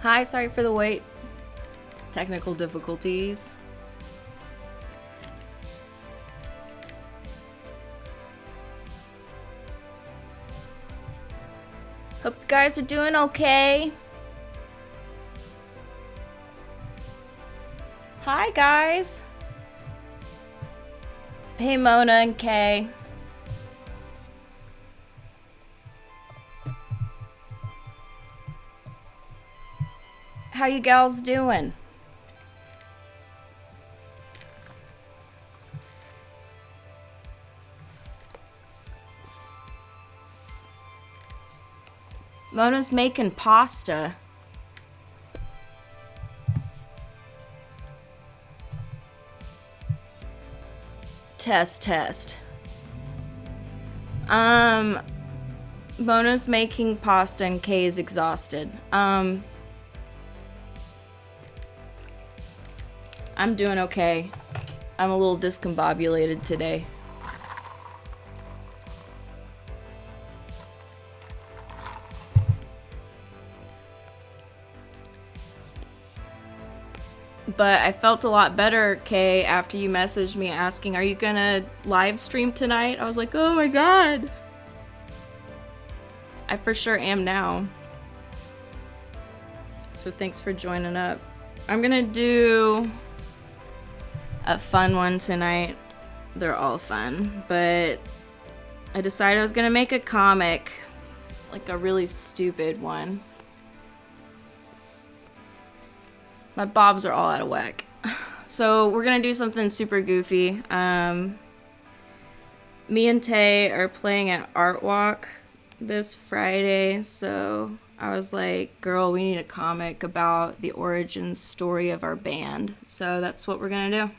Hi, sorry for the wait. Technical difficulties. Hope you guys are doing okay. Hi, guys. Hey, Mona and Kay. How you gals doing? Mona's making pasta. Test. Mona's making pasta and Kay is exhausted. I'm doing okay. I'm a little discombobulated today. But I felt a lot better, Kay, after you messaged me asking, are you gonna live stream tonight? I was like, oh my god. I for sure am now. So thanks for joining up. I'm gonna do a fun one tonight. They're all fun, but I decided I was gonna make a comic, like a really stupid one. My bobs are all out of whack. So we're gonna do something super goofy. Me and Tay are playing at Art Walk this Friday, so I was like, girl, we need a comic about the origin story of our band. So that's what we're gonna do.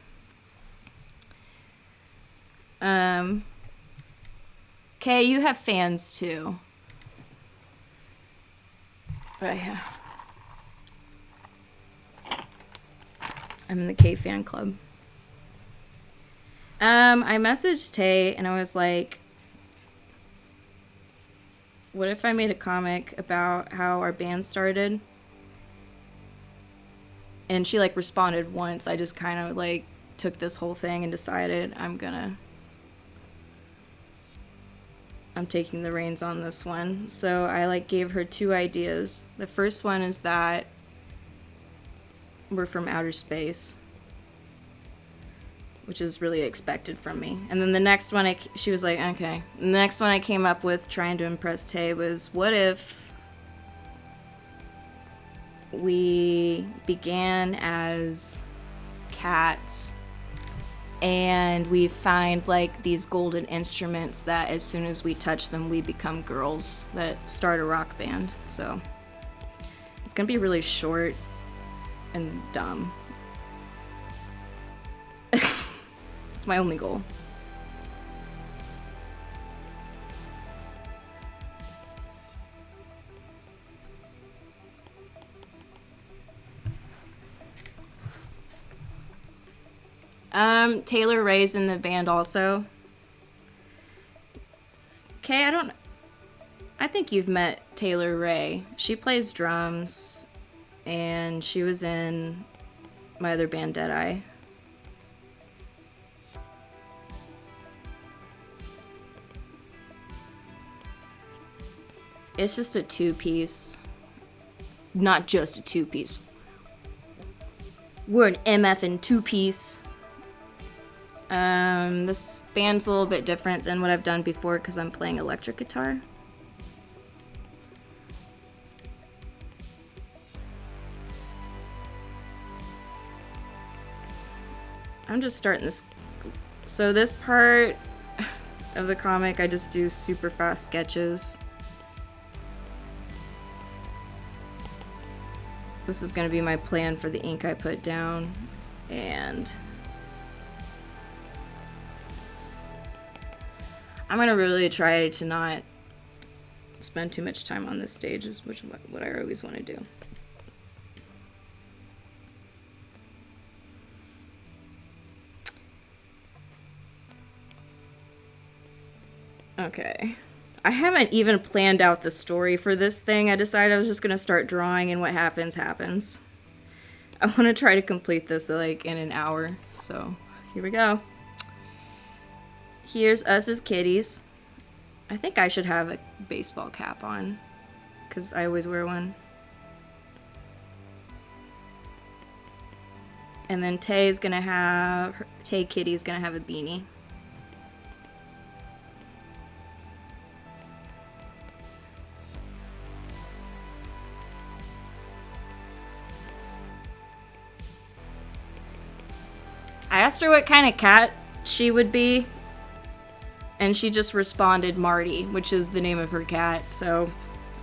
Kay, you have fans too. Right here. I'm in the K fan club. I messaged Tay and I was like, what if I made a comic about how our band started? And she like responded once. I just kind of like took this whole thing and decided I'm taking the reins on this one. So I like gave her two ideas. The first one is that we're from outer space, which is really expected from me. And then the next one, she was like, okay. The next one I came up with trying to impress Tay was, what if we began as cats and we find like these golden instruments that as soon as we touch them, we become girls that start a rock band. So it's gonna be really short and dumb. It's my only goal. Taylor Ray's in the band also. Okay, I think you've met Taylor Ray. She plays drums, and she was in my other band, Deadeye. It's just a two-piece. Not just a two-piece. We're an MF and two-piece. This band's a little bit different than what I've done before because I'm playing electric guitar. I'm just starting this. So this part of the comic, I just do super fast sketches. This is going to be my plan for the ink I put down. And I'm going to really try to not spend too much time on this stage, which is what I always want to do. Okay. I haven't even planned out the story for this thing. I decided I was just gonna start drawing, and what happens, happens. I want to try to complete this like in an hour, so here we go. Here's us as kitties. I think I should have a baseball cap on, because I always wear one. And then Tay Kitty's gonna have a beanie. I asked her what kind of cat she would be, and she just responded Marty, which is the name of her cat, so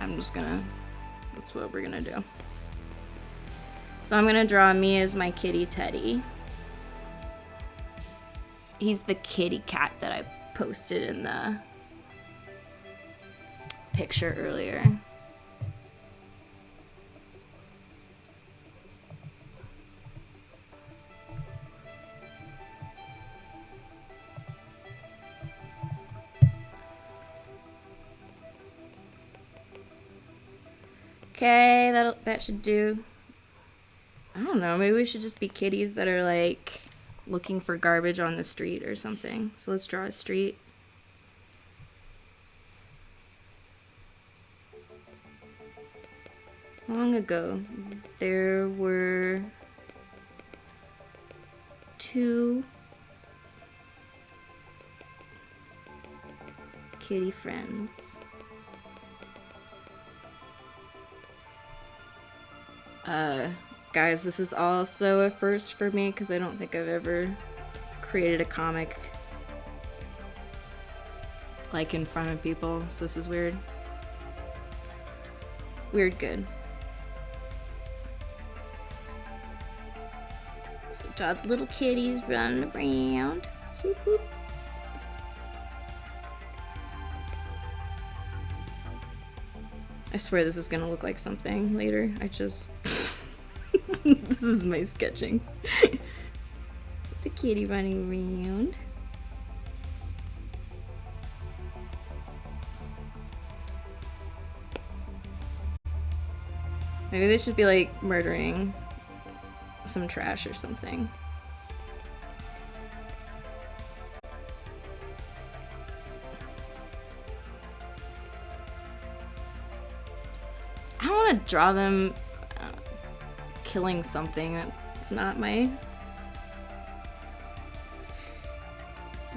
that's what we're gonna do. So I'm gonna draw me as my kitty Teddy. He's the kitty cat that I posted in the picture earlier. Okay, that should do. I don't know, maybe we should just be kitties that are like looking for garbage on the street or something. So let's draw a street. Long ago, there were 2 kitty friends. Guys, this is also a first for me because I don't think I've ever created a comic like in front of people, so this is weird. Weird good. So draw the little kitties running around. Swoop, whoop. I swear this is gonna look like something later. This is my sketching. It's a kitty running around. Maybe they should be like murdering some trash or something. I don't want to draw them killing something. That's not my...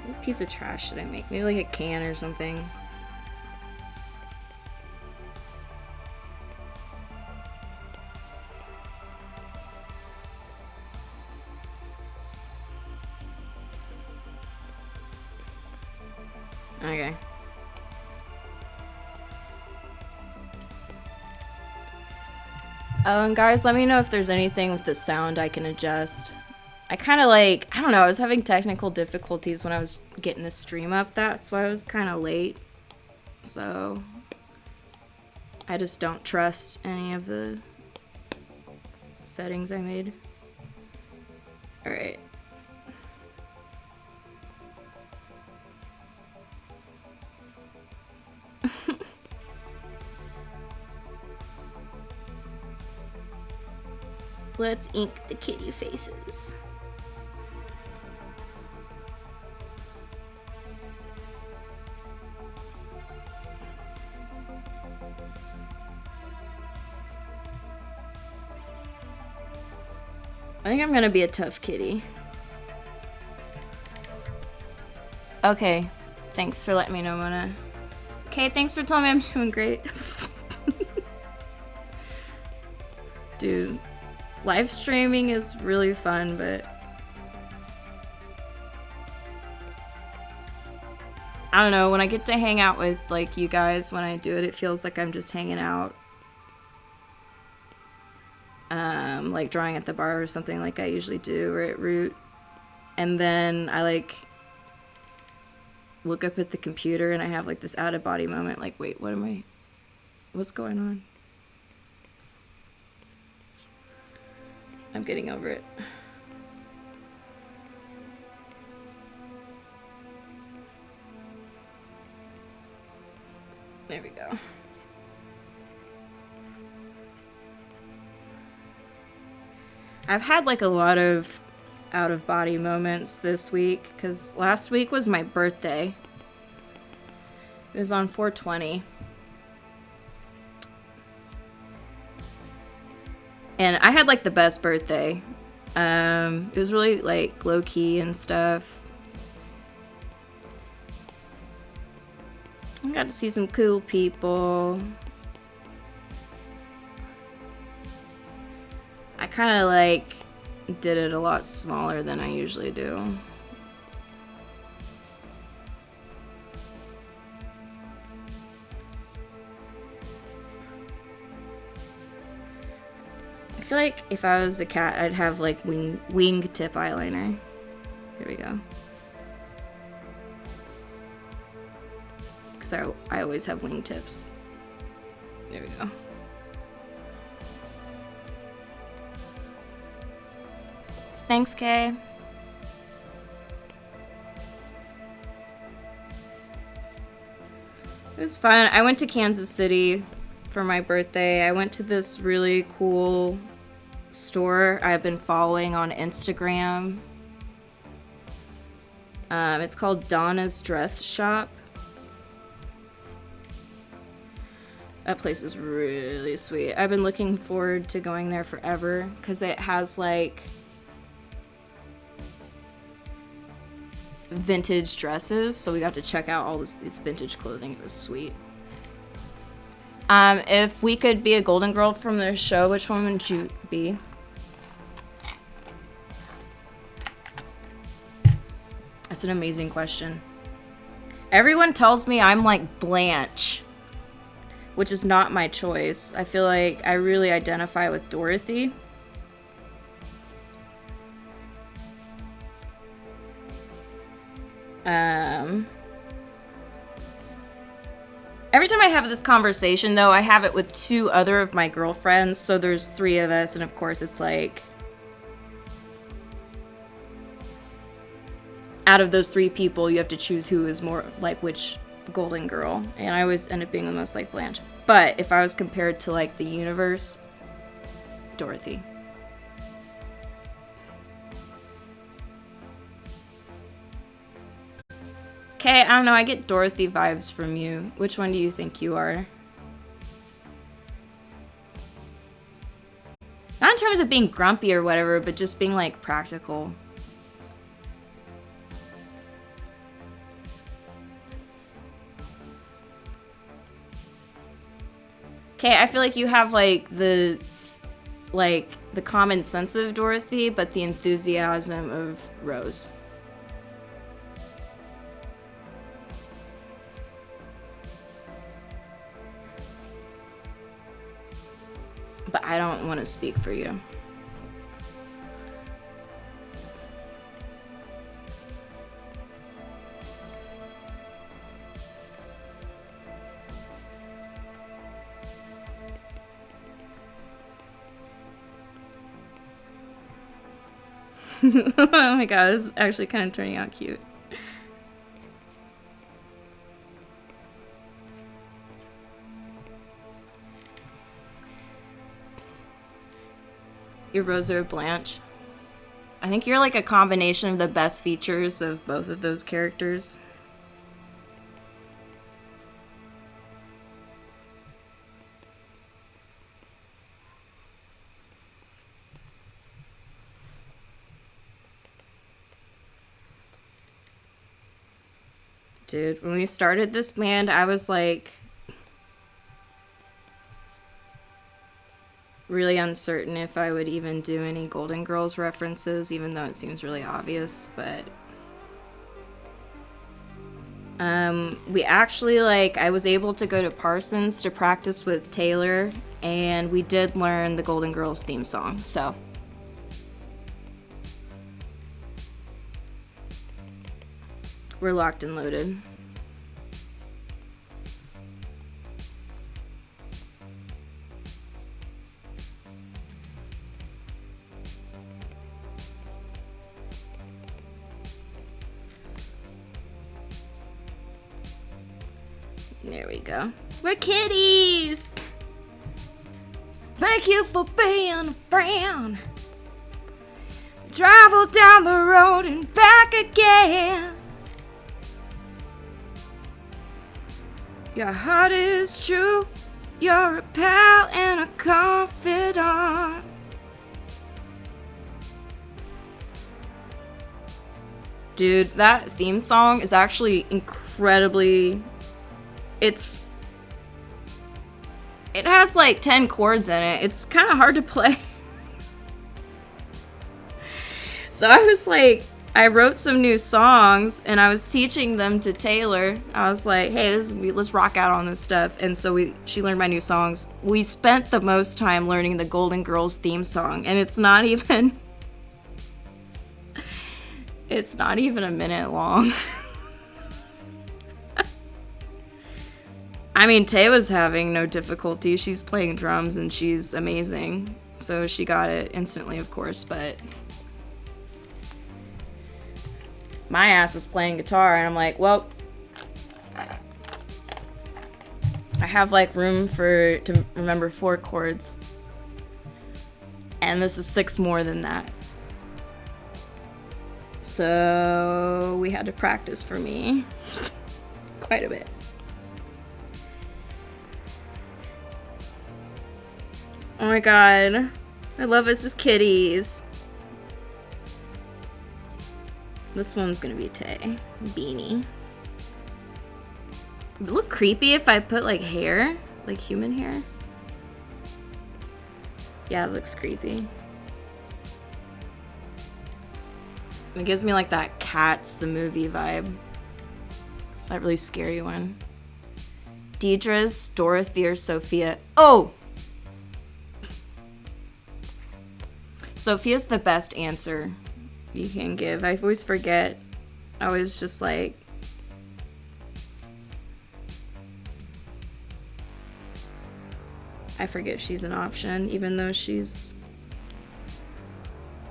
What piece of trash should I make? Maybe like a can or something. Okay. And guys, let me know if there's anything with the sound I can adjust. I kind of I don't know, I was having technical difficulties when I was getting the stream up. That's why I was kind of late. So, I just don't trust any of the settings I made. Alright. Let's ink the kitty faces. I think I'm gonna be a tough kitty. Okay, thanks for letting me know, Mona. Okay, thanks for telling me I'm doing great. Dude, live streaming is really fun, but I don't know, when I get to hang out with like you guys when I do it, it feels like I'm just hanging out. Like drawing at the bar or something like I usually do, or at Root. And then I like look up at the computer and I have like this out of body moment, like, wait, what's going on? I'm getting over it. There we go. I've had like a lot of out-of-body moments this week because last week was my birthday. It was on 4/20. And I had like the best birthday. It was really like low-key and stuff. I got to see some cool people. I kind of like did it a lot smaller than I usually do. I feel like if I was a cat, I'd have like wingtip eyeliner. Here we go. Because I always have wingtips. There we go. Thanks, Kay. It was fun. I went to Kansas City for my birthday. I went to this really cool store I've been following on Instagram. It's called Donna's Dress Shop. That place is really sweet. I've been looking forward to going there forever because it has like vintage dresses, so we got to check out all this vintage clothing. It was sweet. If we could be a Golden Girl from the show, which one would you be? That's an amazing question. Everyone tells me I'm like Blanche, which is not my choice. I feel like I really identify with Dorothy. Every time I have this conversation, though, I have it with two other of my girlfriends, so there's three of us, and of course it's like, out of those three people, you have to choose who is more like which Golden Girl, and I always end up being the most like Blanche. But if I was compared to like the universe, Dorothy. Okay, I don't know, I get Dorothy vibes from you. Which one do you think you are? Not in terms of being grumpy or whatever, but just being like practical. Okay, I feel like you have like the common sense of Dorothy, but the enthusiasm of Rose. But I don't want to speak for you. Oh my god, this is actually kind of turning out cute. You're Rosa or Blanche. I think you're like a combination of the best features of both of those characters. Dude, when we started this band, I was like really uncertain if I would even do any Golden Girls references, even though it seems really obvious, but we actually I was able to go to Parsons to practice with Taylor, and we did learn the Golden Girls theme song, so we're locked and loaded. There we go. We're kitties. Thank you for being a friend. Travel down the road and back again. Your heart is true. You're a pal and a confidant. Dude, that theme song is actually incredibly... It has like 10 chords in it. It's kind of hard to play. So I was like, I wrote some new songs and I was teaching them to Taylor. I was like, hey, let's rock out on this stuff. And so she learned my new songs. We spent the most time learning the Golden Girls theme song, and it's not even a minute long. I mean, Tay was having no difficulty. She's playing drums and she's amazing. So she got it instantly, of course, but my ass is playing guitar and I'm like, well, I have like room to remember 4 chords. And this is 6 more than that. So we had to practice for me quite a bit. Oh my god. I love us as kitties. This one's gonna be Tay. Beanie. Would it look creepy if I put like hair? Like human hair? Yeah, it looks creepy. It gives me like that Cats the movie vibe. That really scary one. Deidre's, Dorothy, or Sophia. Oh! Sophia's the best answer you can give. I always forget. I was just like... I forget she's an option, even though she's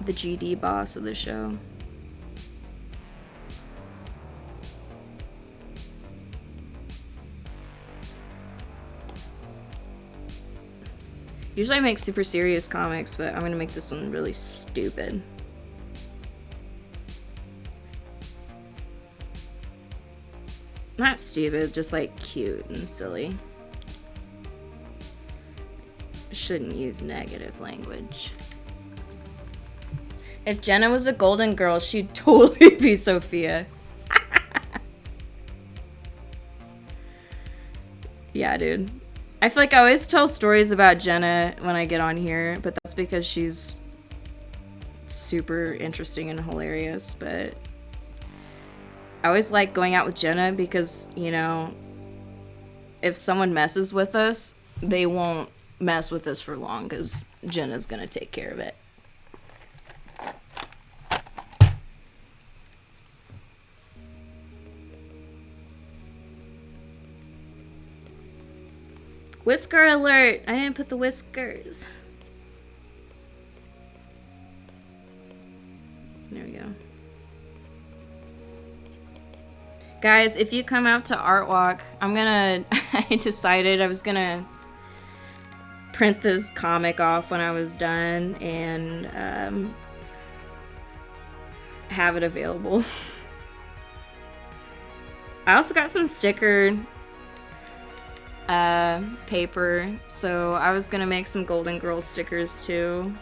the GD boss of the show. Usually I make super serious comics, but I'm gonna make this one really stupid. Not stupid, just like cute and silly. Shouldn't use negative language. If Jenna was a golden girl, she'd totally be Sophia. Yeah, dude. I feel like I always tell stories about Jenna when I get on here, but that's because she's super interesting and hilarious. But I always like going out with Jenna because, you know, if someone messes with us, they won't mess with us for long because Jenna's gonna take care of it. Whisker alert! I didn't put the whiskers. There we go. Guys, if you come out to Art Walk, I decided I was gonna print this comic off when I was done and have it available. I also got some sticker paper, so I was gonna make some Golden Girls stickers too.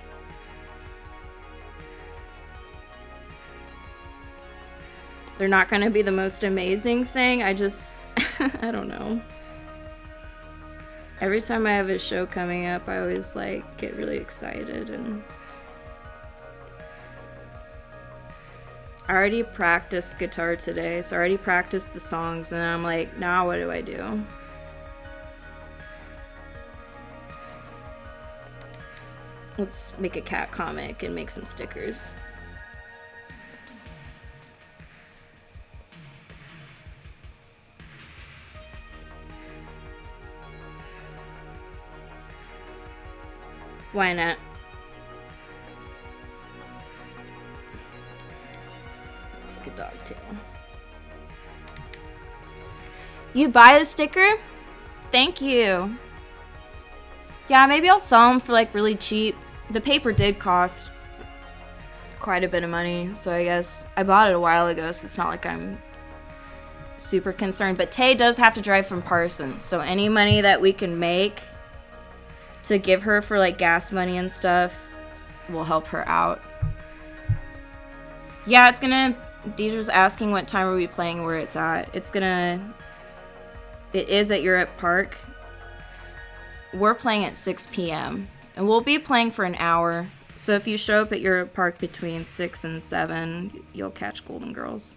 They're not gonna be the most amazing thing, I just I don't know. Every time I have a show coming up, I always like get really excited, and I already practiced guitar today, so I already practiced the songs, and I'm like, now what do I do? Let's make a cat comic and make some stickers. Why not? Looks like a dog tail. You buy a sticker? Thank you. Yeah, maybe I'll sell them for like really cheap. The paper did cost quite a bit of money, so I guess I bought it a while ago, so it's not like I'm super concerned. But Tay does have to drive from Parsons, so any money that we can make to give her for like gas money and stuff will help her out. Yeah, it's gonna... Deidre's asking what time are we playing, where it's at. It is at Europe Park. We're playing at 6 p.m. and we'll be playing for an hour. So if you show up at Europe Park between 6 and 7, you'll catch Golden Girls.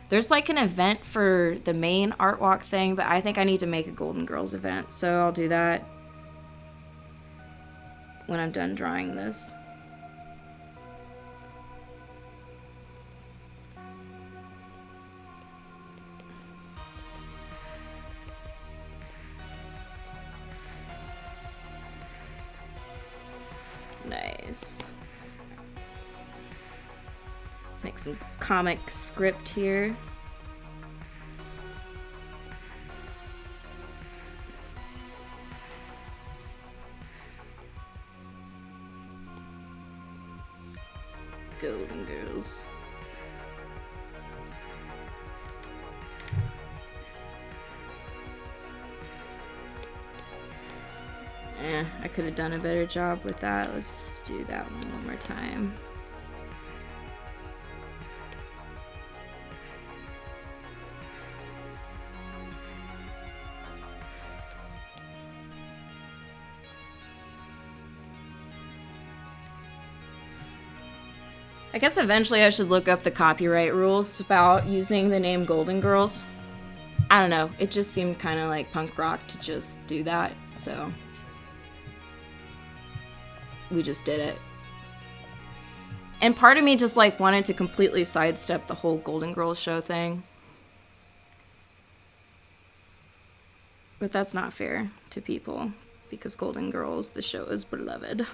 There's like an event for the main art walk thing, but I think I need to make a Golden Girls event, so I'll do that when I'm done drawing this. Nice. Make some comic script here. Golden Girls. I could have done a better job with that. Let's do that one more time. I guess eventually I should look up the copyright rules about using the name Golden Girls. I don't know, it just seemed kind of like punk rock to just do that, so we just did it. And part of me just like wanted to completely sidestep the whole Golden Girls show thing. But that's not fair to people, because Golden Girls, the show, is beloved.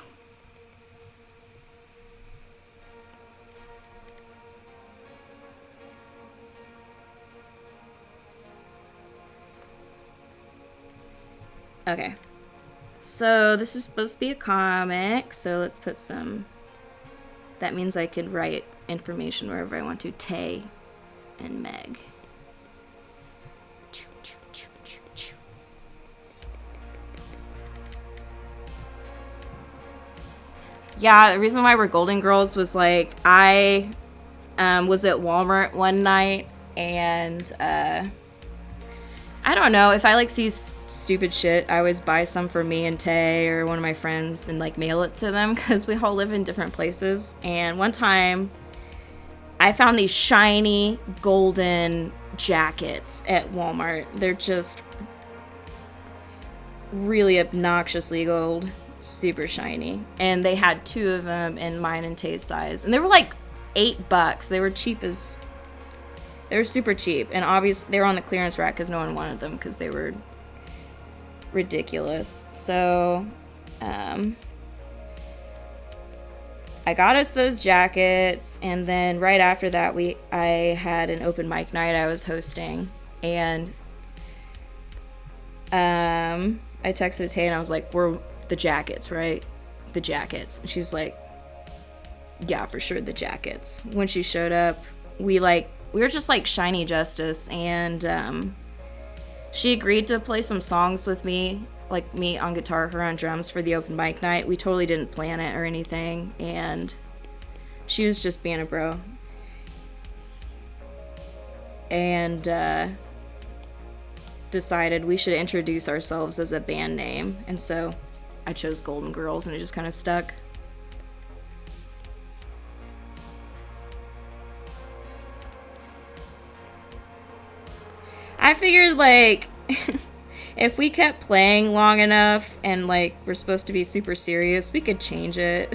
Okay, so this is supposed to be a comic, so let's put some... That means I can write information wherever I want to. Tay and Meg. Yeah, the reason why we're Golden Girls was like, I was at Walmart one night and I don't know, if I like see stupid shit, I always buy some for me and Tay or one of my friends and like mail it to them, because we all live in different places. And one time I found these shiny golden jackets at Walmart. They're just really obnoxiously gold, super shiny, and they had 2 of them in mine and Tay's size, and they were like $8. They were cheap as... They were super cheap, and obviously they were on the clearance rack because no one wanted them because they were ridiculous. So I got us those jackets, and then right after that I had an open mic night I was hosting, and I texted Tay and I was like, we're the jackets, right? The jackets. And she was like, yeah, for sure, the jackets. When she showed up, we were just like shiny justice, and she agreed to play some songs with me, like me on guitar, her on drums, for the open mic night. We totally didn't plan it or anything, and she was just being a bro. And decided we should introduce ourselves as a band name, and so I chose Golden Girls, and it just kind of stuck. I figured, like, if we kept playing long enough and, like, we're supposed to be super serious, we could change it.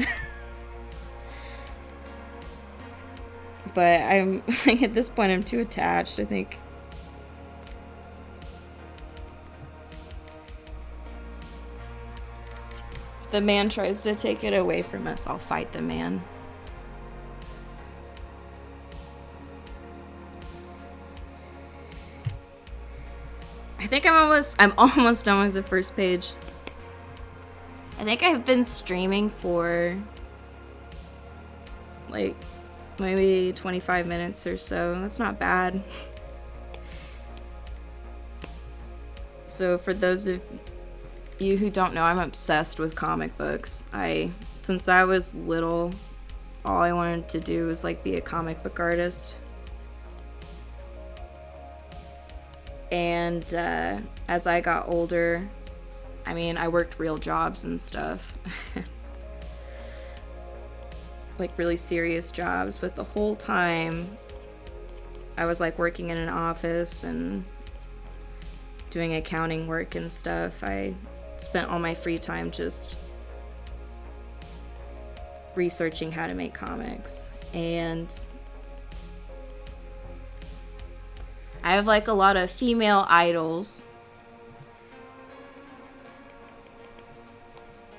But I'm, like, at this point, I'm too attached, I think. If the man tries to take it away from us, I'll fight the man. I'm almost done with the first page. I think I've been streaming for like maybe 25 minutes or so. That's not bad. So for those of you who don't know, I'm obsessed with comic books. Since I was little, all I wanted to do was like be a comic book artist. And as I got older, I mean, I worked real jobs and stuff. Like really serious jobs, but the whole time I was like working in an office and doing accounting work and stuff. I spent all my free time just researching how to make comics. And I have like a lot of female idols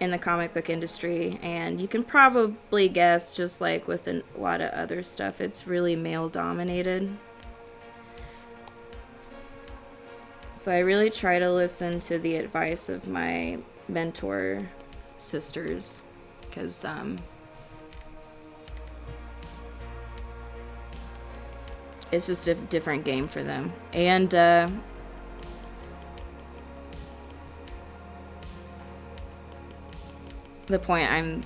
in the comic book industry, and you can probably guess, just like with a lot of other stuff, it's really male dominated. So I really try to listen to the advice of my mentor sisters, because it's just a different game for them. And the point I'm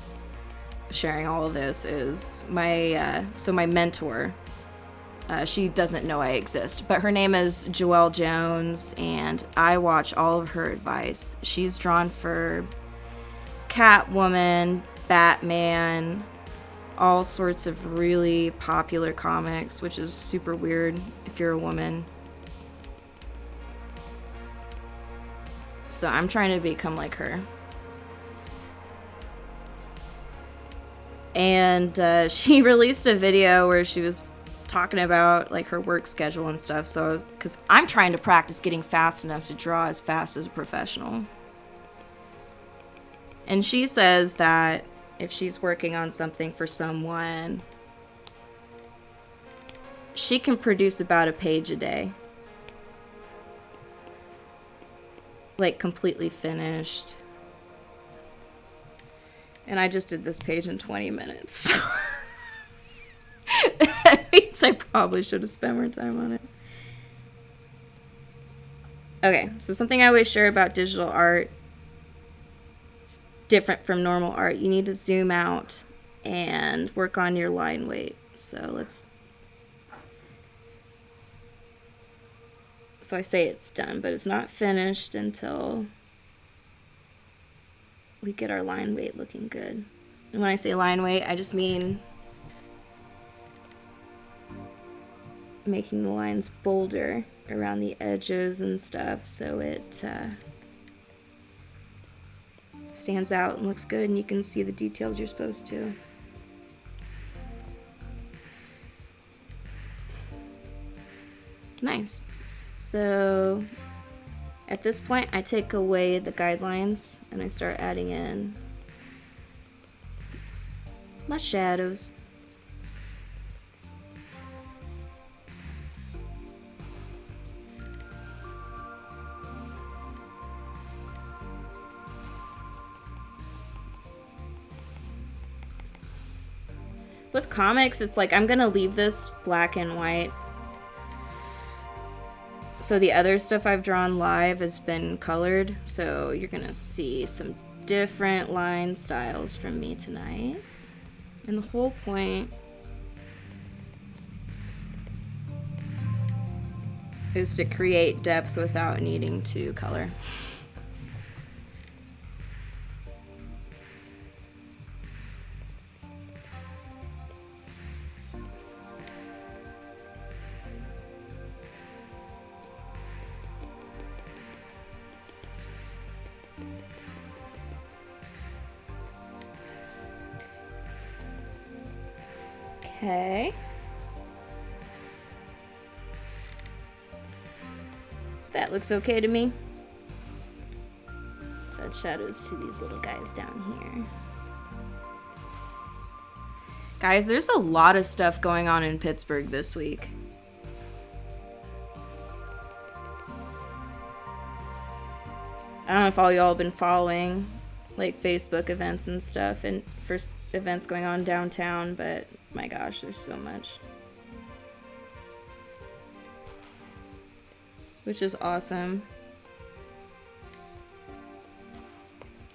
sharing all of this is my mentor, she doesn't know I exist, but her name is Joelle Jones, and I watch all of her advice. She's drawn for Catwoman, Batman, all sorts of really popular comics, which is super weird if you're a woman. So I'm trying to become like her. And she released a video where she was talking about like her work schedule and stuff. So because I'm trying to practice getting fast enough to draw as fast as a professional. And she says that if she's working on something for someone, she can produce about a page a day. Like completely finished. And I just did this page in 20 minutes. That means I probably should have spent more time on it. Okay, so something I always share about digital art, it's different from normal art. You need to zoom out and work on your line weight. So I say it's done, but it's not finished until we get our line weight looking good. And when I say line weight, I just mean making the lines bolder around the edges and stuff, so it stands out and looks good and you can see the details you're supposed to. Nice. So at this point, I take away the guidelines and I start adding in my shadows. With comics, it's like I'm gonna leave this black and white. So the other stuff I've drawn live has been colored, so you're gonna see some different line styles from me tonight. And the whole point is to create depth without needing to color. Okay. That looks okay to me. So add shadows to these little guys down here. Guys, there's a lot of stuff going on in Pittsburgh this week. I don't know if all y'all have been following like Facebook events and stuff and first events going on downtown, but my gosh, there's so much. Which is awesome.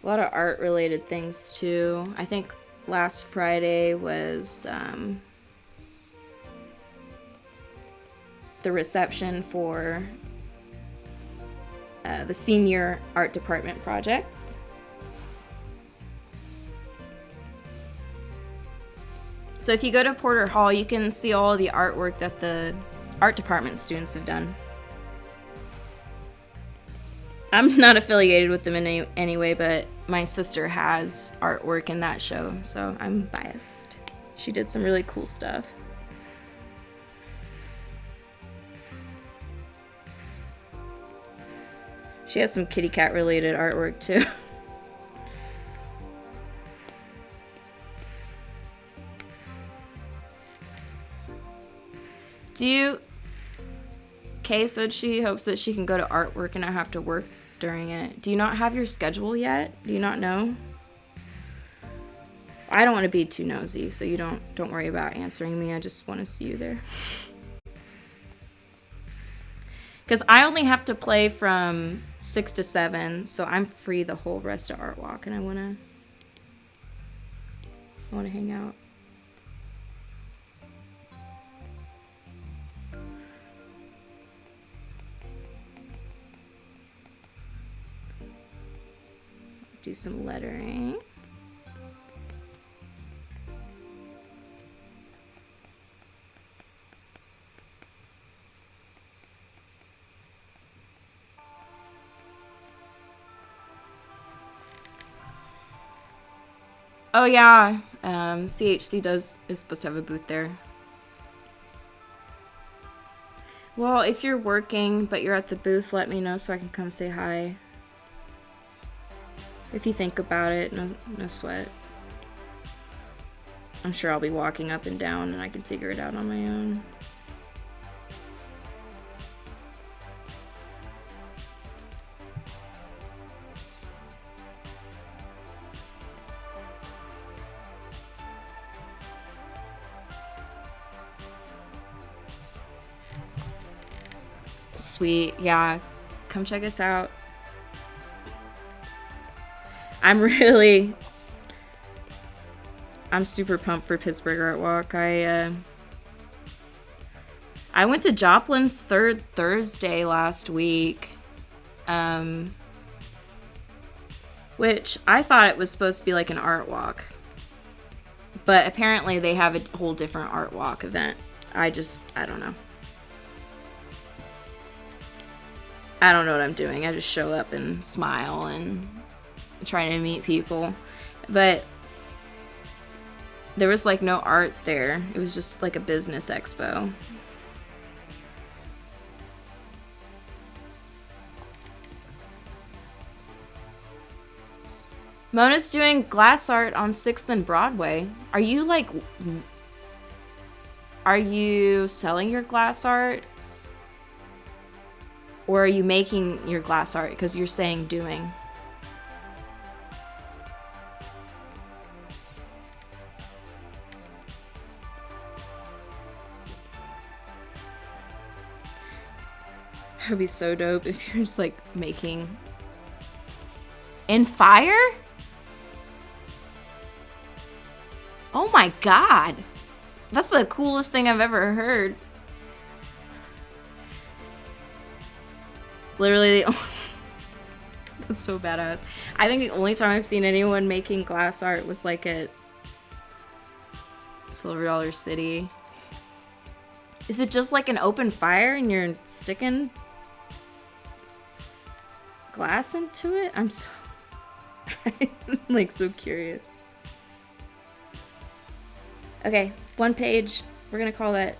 A lot of art related things too. I think last Friday was the reception for the senior art department projects. So if you go to Porter Hall, you can see all the artwork that the art department students have done. I'm not affiliated with them in any way, but my sister has artwork in that show, so I'm biased. She did some really cool stuff. She has some kitty cat related artwork too. Kay said she hopes that she can go to artwork and not have to work during it. Do you not have your schedule yet? Do you not know? I don't want to be too nosy, so you don't worry about answering me. I just want to see you there. Because I only have to play from 6 to 7, so I'm free the whole rest of Art Walk, and I wanna hang out. Do some lettering. Oh yeah, CHC is supposed to have a booth there. Well, if you're working but you're at the booth, let me know so I can come say hi. If you think about it, no sweat. I'm sure I'll be walking up and down and I can figure it out on my own. Sweet, yeah. Come check us out. I'm super pumped for Pittsburgh Art Walk. I went to Joplin's third Thursday last week, which I thought it was supposed to be like an art walk, but apparently they have a whole different art walk event. I don't know. I don't know what I'm doing. I just show up and smile and trying to meet people, but there was like no art there. It was just like a business expo. Mona's doing glass art on 6th and Broadway. Are you selling your glass art? Or are you making your glass art? Because you're saying doing. That would be so dope if you're just like making in fire? Oh my god. That's the coolest thing I've ever heard. Literally, that's so badass. I think the only time I've seen anyone making glass art was like at Silver Dollar City. Is it just like an open fire and you're sticking glass into it? I'm like so curious. Okay, 1 page. We're gonna call that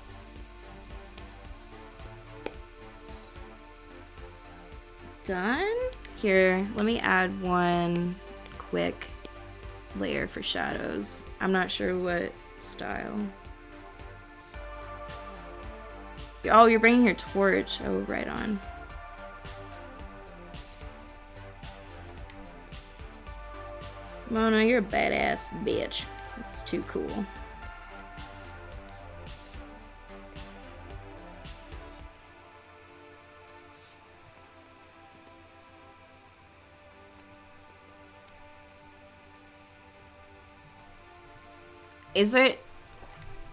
done. Here, let me add one quick layer for shadows. I'm not sure what style. Oh, you're bringing your torch. Oh, right on. Mona, you're a badass bitch. It's too cool. Is it...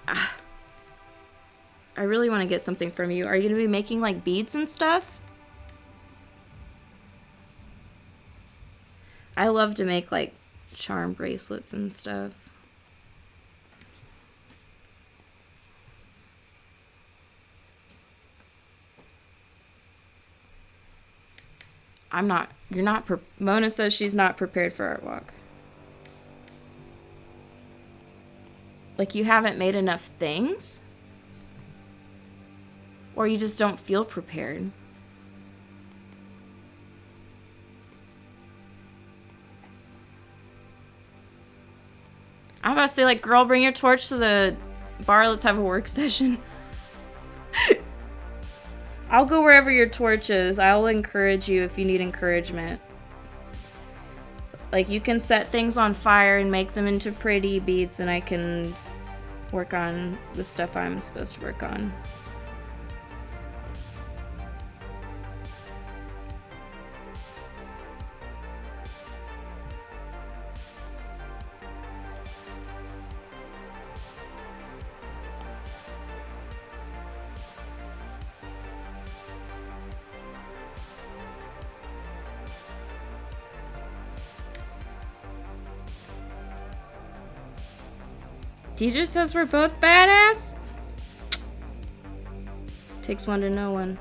I really want to get something from you. Are you going to be making, like, beads and stuff? I love to make, like, charm bracelets and stuff. You're not, Mona says she's not prepared for Art Walk. Like, you haven't made enough things? Or you just don't feel prepared? I'm about to say, like, girl, bring your torch to the bar. Let's have a work session. I'll go wherever your torch is. I'll encourage you if you need encouragement. Like, you can set things on fire and make them into pretty beads, and I can work on the stuff I'm supposed to work on. Deidre says we're both badass? Takes one to know one.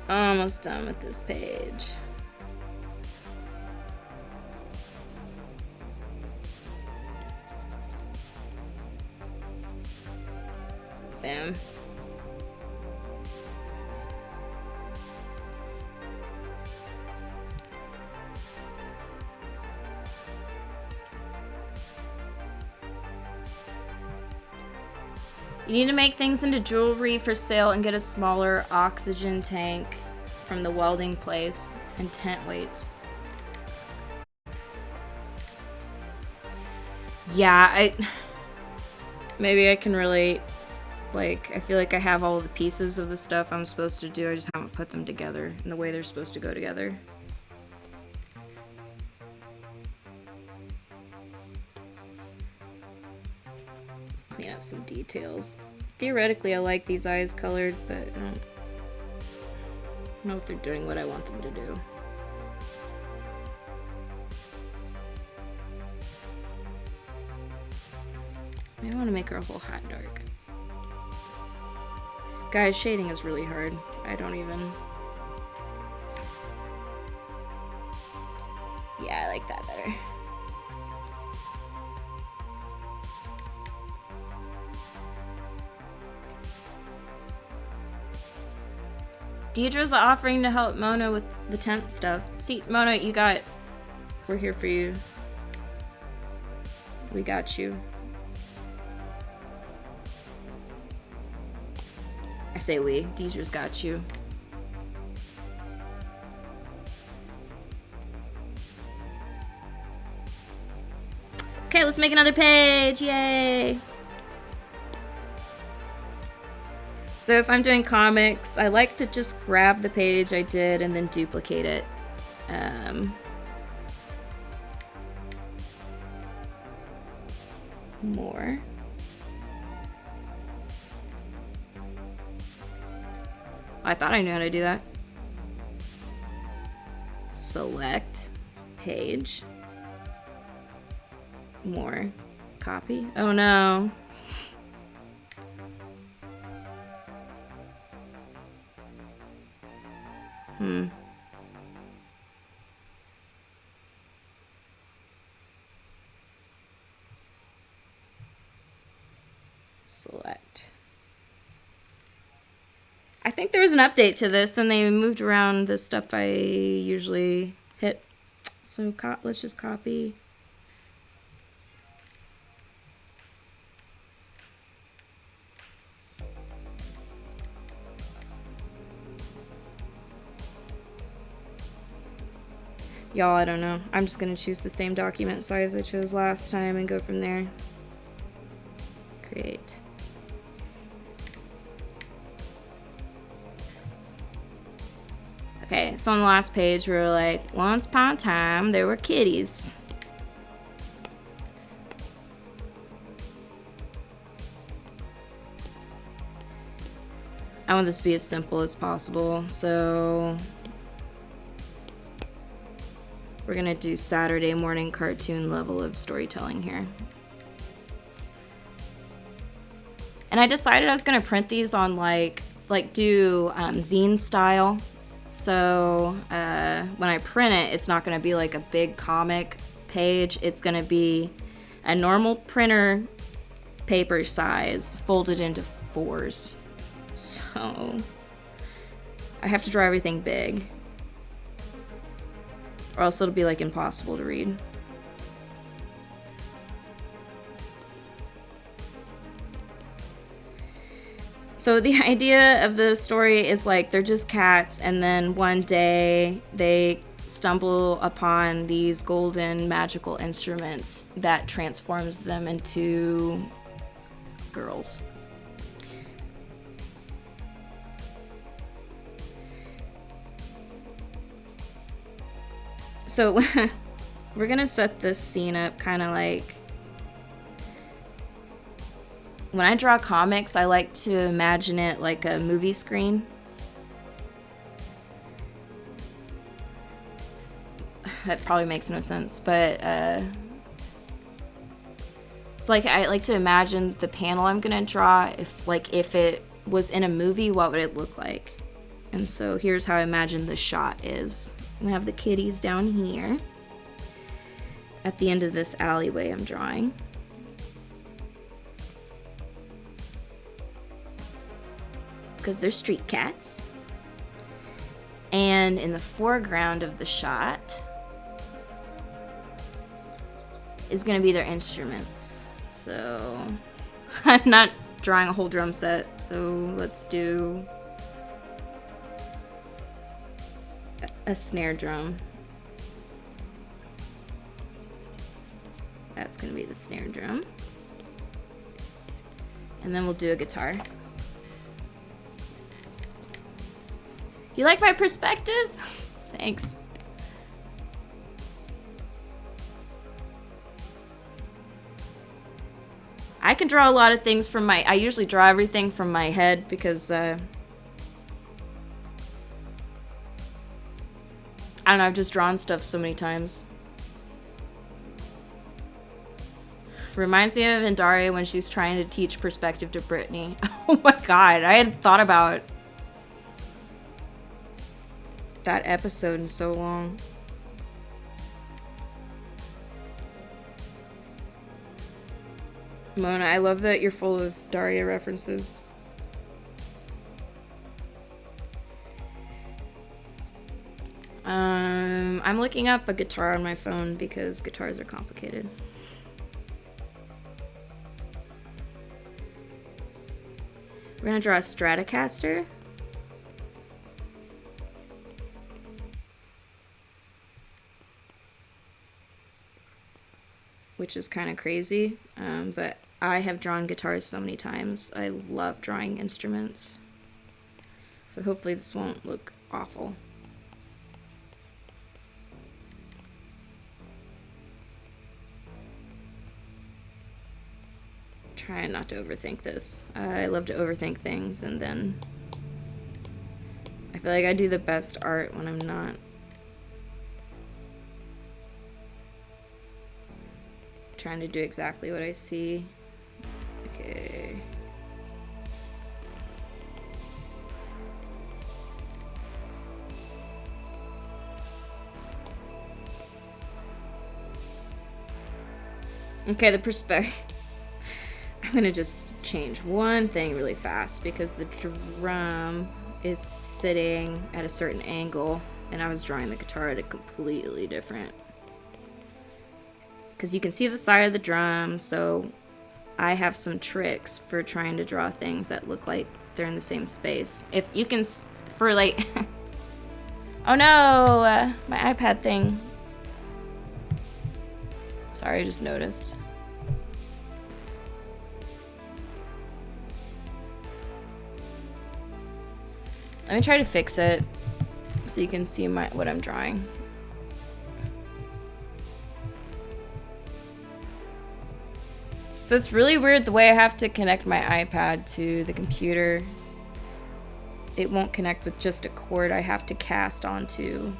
Almost done with this page. Bam. You need to make things into jewelry for sale and get a smaller oxygen tank from the welding place and tent weights. Yeah, maybe I can relate. Like, I feel like I have all the pieces of the stuff I'm supposed to do. I just haven't put them together in the way they're supposed to go together. Let's clean up some details. Theoretically, I like these eyes colored, but I don't know if they're doing what I want them to do. Maybe I want to make her a whole hat dark. Guys, shading is really hard. I don't even... Yeah, I like that better. Deidre's offering to help Mona with the tent stuff. See, Mona, you got... We're here for you. We got you. I say we. Deidre's got you. Okay, let's make another page. Yay! So if I'm doing comics, I like to just grab the page I did and then duplicate it. More. I thought I knew how to do that. Select page. More. Copy. Oh no. Select. I think there was an update to this and they moved around the stuff I usually hit. So let's just copy. Y'all, I don't know. I'm just gonna choose the same document size I chose last time and go from there. Create. Okay, so on the last page we were like, once upon a time there were kitties. I want this to be as simple as possible, so we're gonna do Saturday morning cartoon level of storytelling here. And I decided I was gonna print these on like do zine style. So when I print it, it's not gonna be like a big comic page. It's gonna be a normal printer paper size folded into 4s. So I have to draw everything big, or else it'll be like impossible to read. So the idea of the story is like they're just cats, and then one day they stumble upon these golden magical instruments that transforms them into girls. So we're gonna set this scene up kind of like, when I draw comics, I like to imagine it like a movie screen. That probably makes no sense, but it's like I like to imagine the panel I'm gonna draw. If it was in a movie, what would it look like? And so here's how I imagine the shot is. I'm gonna have the kitties down here at the end of this alleyway I'm drawing. Because they're street cats. And in the foreground of the shot is gonna be their instruments. So I'm not drawing a whole drum set, so let's do a snare drum. That's gonna be the snare drum. And then we'll do a guitar. You like my perspective? Thanks. I can draw a lot of things from I usually draw everything from my head because I don't know, I've just drawn stuff so many times. Reminds me of Indaria when she's trying to teach perspective to Brittany. Oh my god, I hadn't thought about that episode in so long. Mona, I love that you're full of Daria references. I'm looking up a guitar on my phone because guitars are complicated. We're gonna draw a Stratocaster. Which is kind of crazy, but I have drawn guitars so many times. I love drawing instruments. So hopefully this won't look awful. Trying not to overthink this. I love to overthink things, and then I feel like I do the best art when I'm not trying to do exactly what I see. Okay. Okay, the perspective. I'm gonna just change one thing really fast because the drum is sitting at a certain angle and I was drawing the guitar at a completely different. Because you can see the side of the drum, so I have some tricks for trying to draw things that look like they're in the same space. If you can, for like, oh no, my iPad thing Sorry, I just noticed. Let me try to fix it so you can see what I'm drawing. So it's really weird the way I have to connect my iPad to the computer. It won't connect with just a cord. I have to cast onto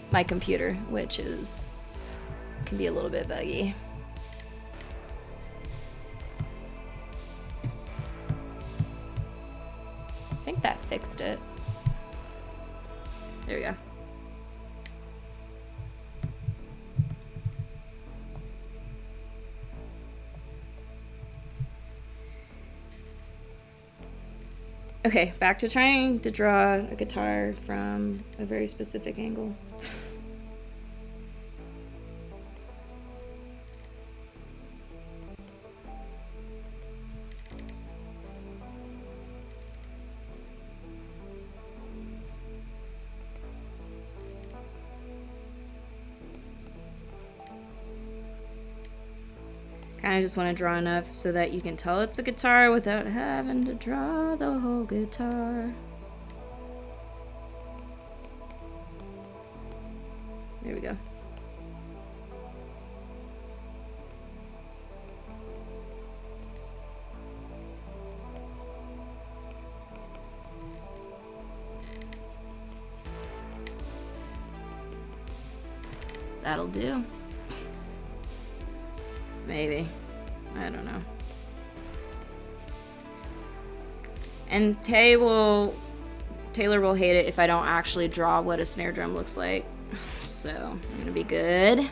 my computer, which can be a little bit buggy. I think that fixed it. There we go. Okay, back to trying to draw a guitar from a very specific angle. Kind of just want to draw enough so that you can tell it's a guitar without having to draw the whole guitar. There we go. That'll do. Maybe. I don't know. And Taylor will hate it if I don't actually draw what a snare drum looks like. So, I'm gonna be good.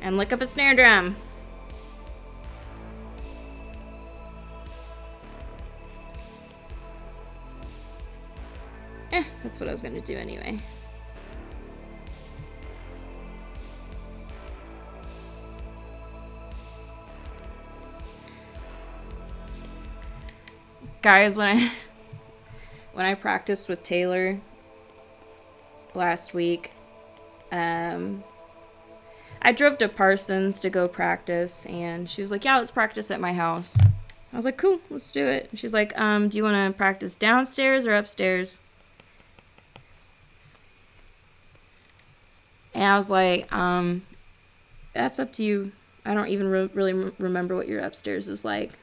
And look up a snare drum. That's what I was gonna do anyway. Guys, when I practiced with Taylor last week, I drove to Parsons to go practice, and she was like, yeah, let's practice at my house. I was like, cool, let's do it. And she's like, do you want to practice downstairs or upstairs? And I was like, that's up to you. I don't even really remember what your upstairs is like.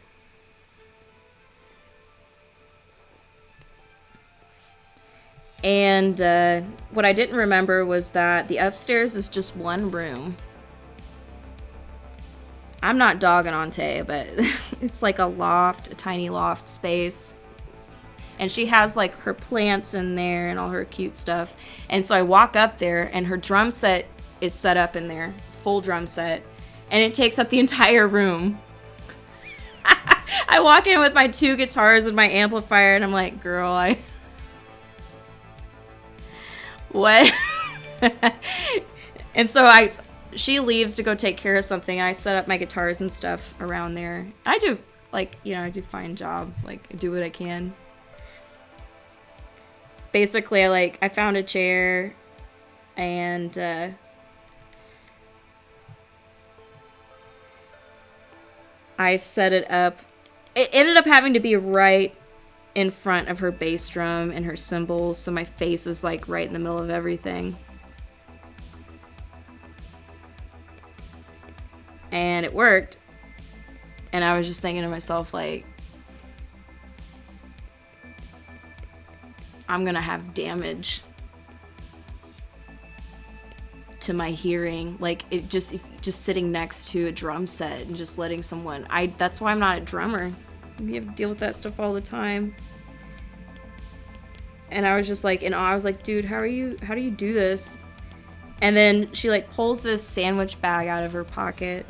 And what I didn't remember was that the upstairs is just one room. I'm not dogging on Tay, but it's like a loft, a tiny loft space. And she has like her plants in there and all her cute stuff. And so I walk up there and her drum set is set up in there, full drum set, and it takes up the entire room. I walk in with my 2 guitars and my amplifier, and I'm like, girl, what? And so she leaves to go take care of something. I set up my guitars and stuff around there. I do, like, I do a fine job. Like, I do what I can. Basically, I found a chair, and I set it up. It ended up having to be right in front of her bass drum and her cymbals, so my face was like right in the middle of everything. And it worked. And I was just thinking to myself, like, I'm gonna have damage to my hearing, like it just sitting next to a drum set and just letting someone. That's why I'm not a drummer. We have to deal with that stuff all the time. And I was just like in awe. I was like, dude, how do you do this? And then she like pulls this sandwich bag out of her pocket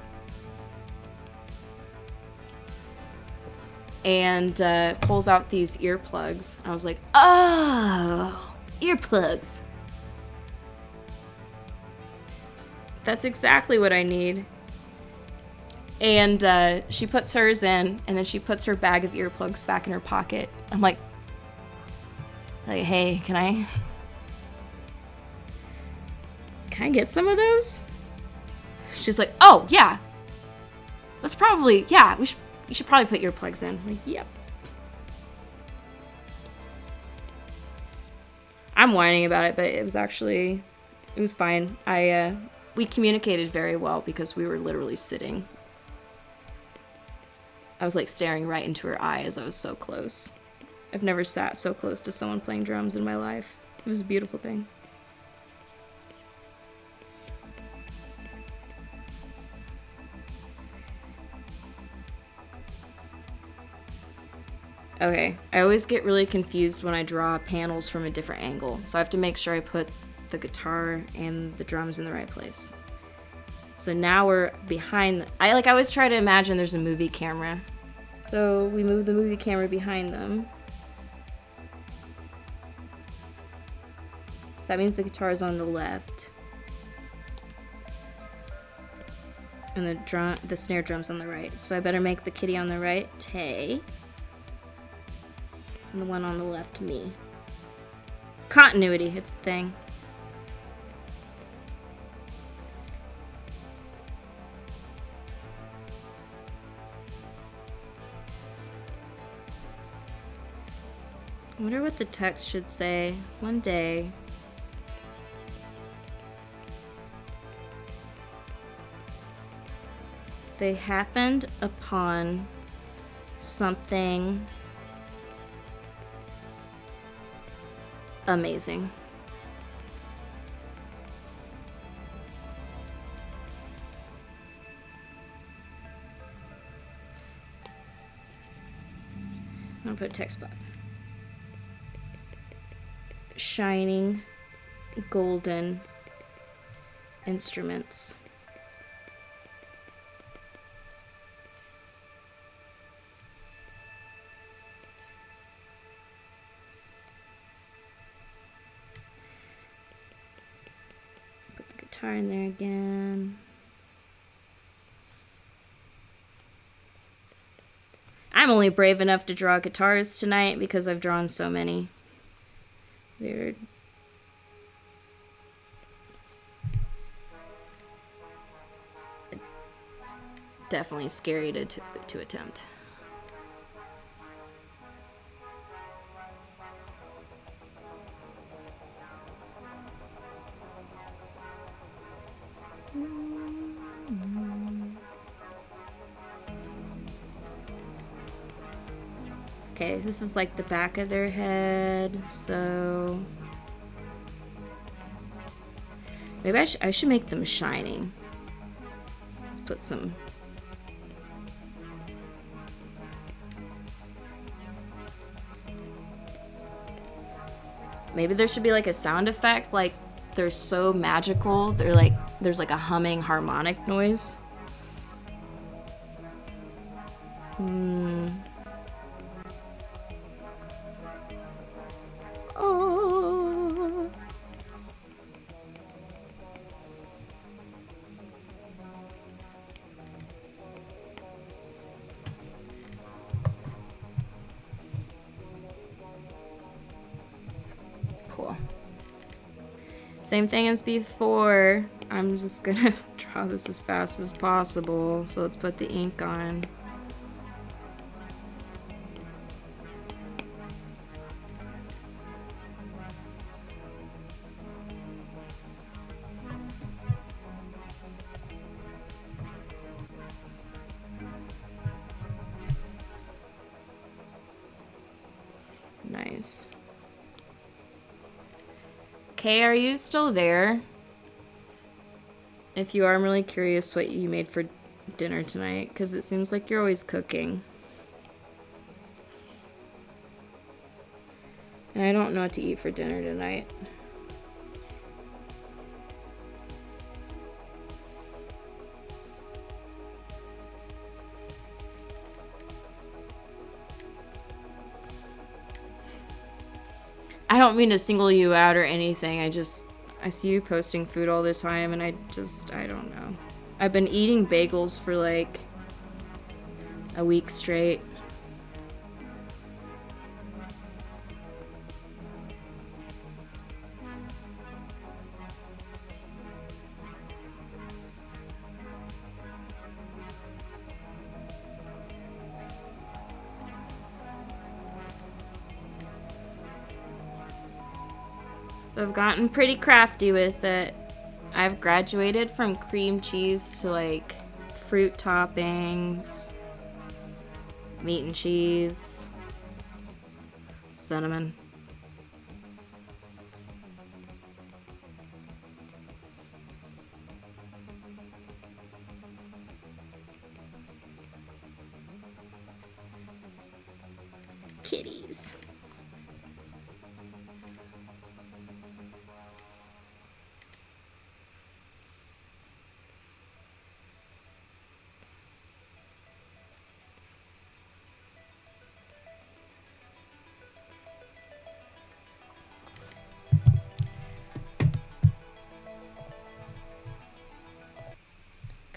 and pulls out these earplugs. I was like, oh, earplugs. That's exactly what I need. And she puts hers in, and then she puts her bag of earplugs back in her pocket. I'm like, Like, hey, can I get some of those? She's like, oh, yeah. Let's probably, yeah, you should probably put earplugs in. Like, yep. I'm whining about it, but it was fine. We communicated very well because we were literally sitting. I was like staring right into her eye as I was so close. I've never sat so close to someone playing drums in my life. It was a beautiful thing. Okay, I always get really confused when I draw panels from a different angle, so I have to make sure I put the guitar and the drums in the right place. So now we're behind. I always try to imagine there's a movie camera. So we move the movie camera behind them. So that means the guitar is on the left. And the snare drum's on the right. So I better make the kitty on the right Tay. And the one on the left me. Continuity, it's a thing. I wonder what the text should say. One day, they happened upon something amazing. I'm gonna put a text box. Shining golden instruments. Put the guitar in there again. I'm only brave enough to draw guitars tonight because I've drawn so many. They're definitely scary to attempt. Okay, this is like the back of their head, so maybe I should make them shining. Let's put some. Maybe there should be like a sound effect, like they're so magical. They're like, there's like a humming harmonic noise. Oh. Cool. Same thing as before. I'm just gonna draw this as fast as possible. So let's put the ink on. Nice. Kay, are you still there? If you are, I'm really curious what you made for dinner tonight, because it seems like you're always cooking. And I don't know what to eat for dinner tonight. I don't mean to single you out or anything. I see you posting food all the time, and I don't know. I've been eating bagels for like a week straight. I've gotten pretty crafty with it. I've graduated from cream cheese to like fruit toppings, meat and cheese, cinnamon. Kitties.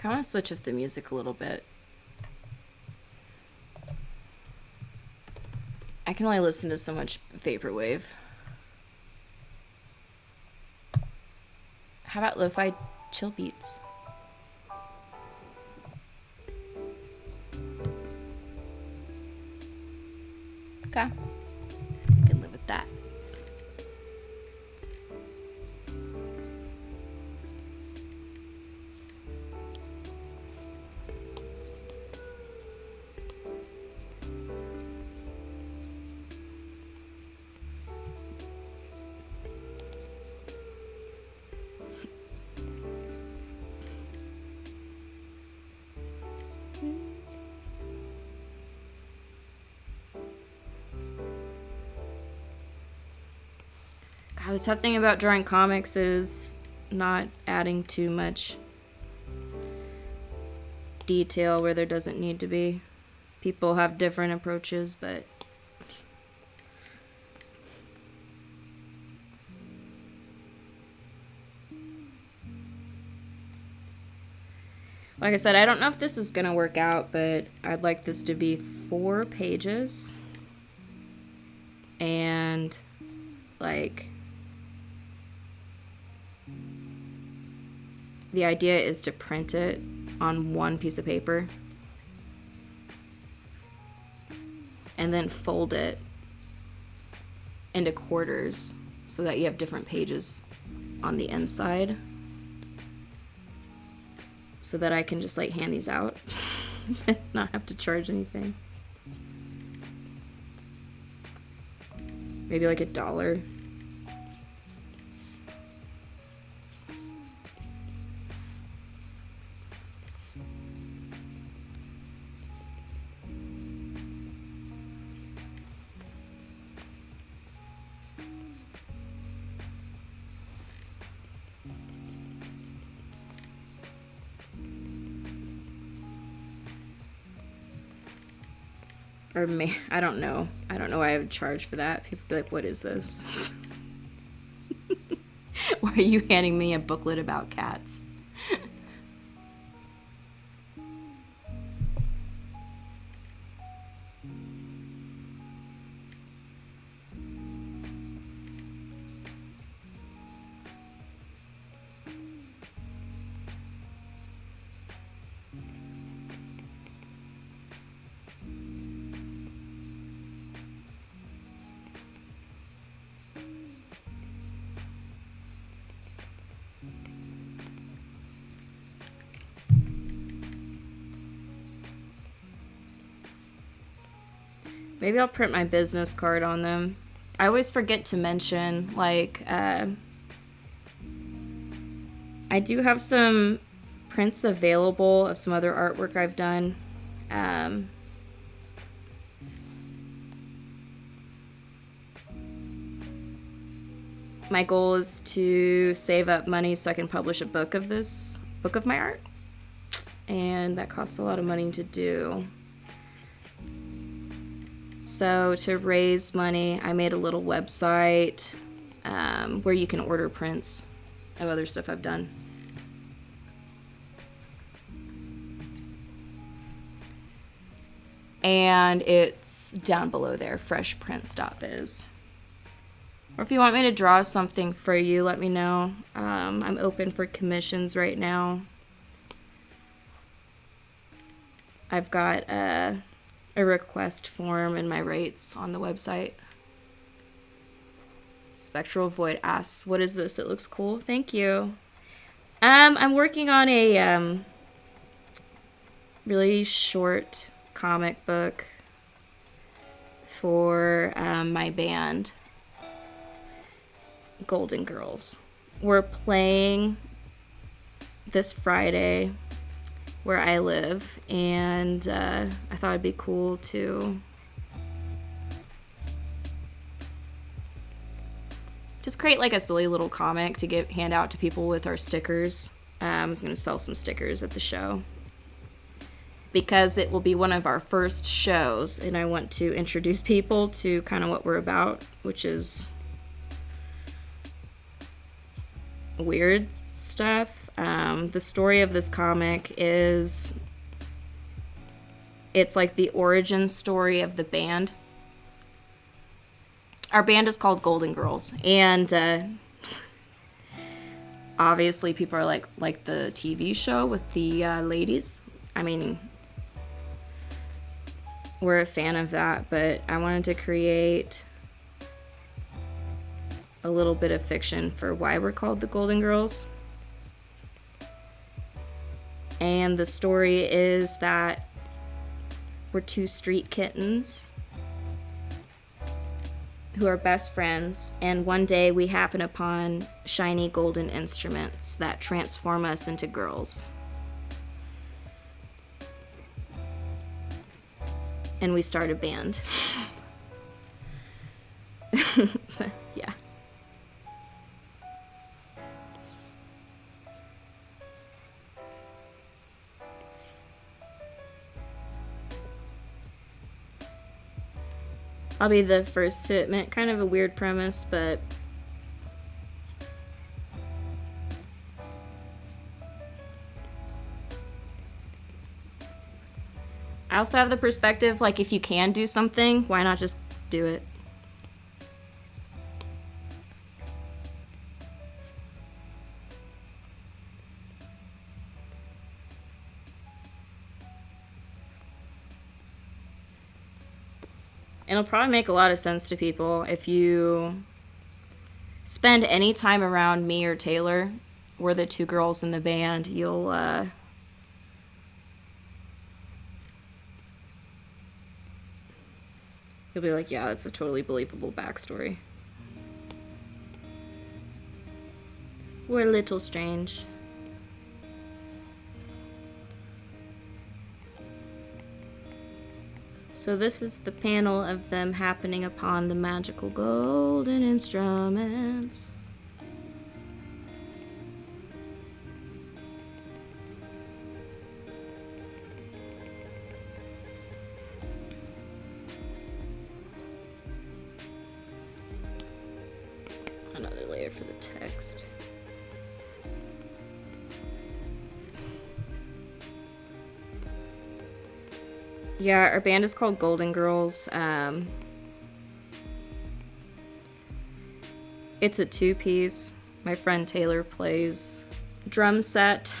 I want to switch up the music a little bit. I can only listen to so much vaporwave. How about lo-fi chill beats? Okay. I can live with that. God, the tough thing about drawing comics is not adding too much detail where there doesn't need to be. People have different approaches, but like I said, I don't know if this is gonna work out, but I'd like this to be 4 pages. And like the idea is to print it on one piece of paper and then fold it into quarters so that you have different pages on the inside, so that I can just like hand these out and not have to charge anything. Maybe like $1. Or I don't know. I don't know why I would charge for that. People be like, what is this? Why are you handing me a booklet about cats? Maybe I'll print my business card on them. I always forget to mention, like, I do have some prints available of some other artwork I've done. My goal is to save up money so I can publish a book of my art. And that costs a lot of money to do. So to raise money, I made a little website where you can order prints of other stuff I've done. And it's down below there, freshprints.biz. Or if you want me to draw something for you, let me know. I'm open for commissions right now. I've got a request form and my rates on the website. Spectral Void asks, "What is this? It looks cool." Thank you. I'm working on a really short comic book for my band, Golden Girls. We're playing this Friday where I live, and I thought it'd be cool to just create like a silly little comic to hand out to people with our stickers. I was going to sell some stickers at the show because it will be one of our first shows, and I want to introduce people to kind of what we're about, which is weird stuff. The story of this comic is, it's like the origin story of the band. Our band is called Golden Girls, and obviously people are like the TV show with the ladies. I mean, we're a fan of that, but I wanted to create a little bit of fiction for why we're called the Golden Girls. And the story is that we're two street kittens who are best friends, and one day we happen upon shiny golden instruments that transform us into girls. And we start a band. Yeah. I'll be the first to admit, kind of a weird premise, but I also have the perspective, like, if you can do something, why not just do it? It'll probably make a lot of sense to people if you spend any time around me or Taylor. We're the two girls in the band. You'll be like, yeah, that's a totally believable backstory. We're a little strange. So this is the panel of them happening upon the magical golden instruments. Another layer for the text. Yeah, our band is called Golden Girls. It's a two-piece. My friend Taylor plays drum set,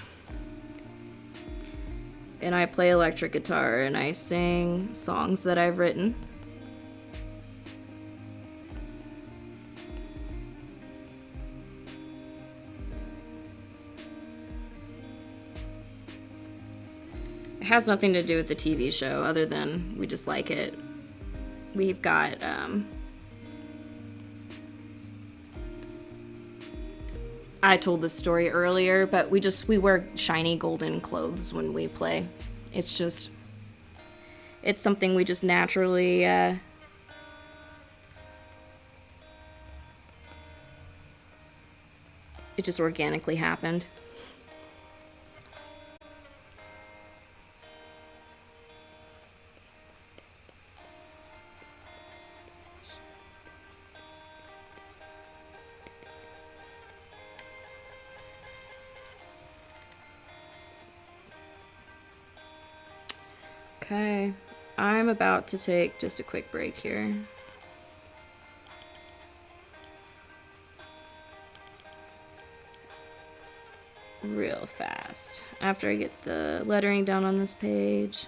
and I play electric guitar, and I sing songs that I've written. It has nothing to do with the TV show other than we just like it. We've got I told this story earlier, but we wear shiny golden clothes when we play. It's something we just naturally it just organically happened. Okay, I'm about to take just a quick break here. Real fast. After I get the lettering down on this page.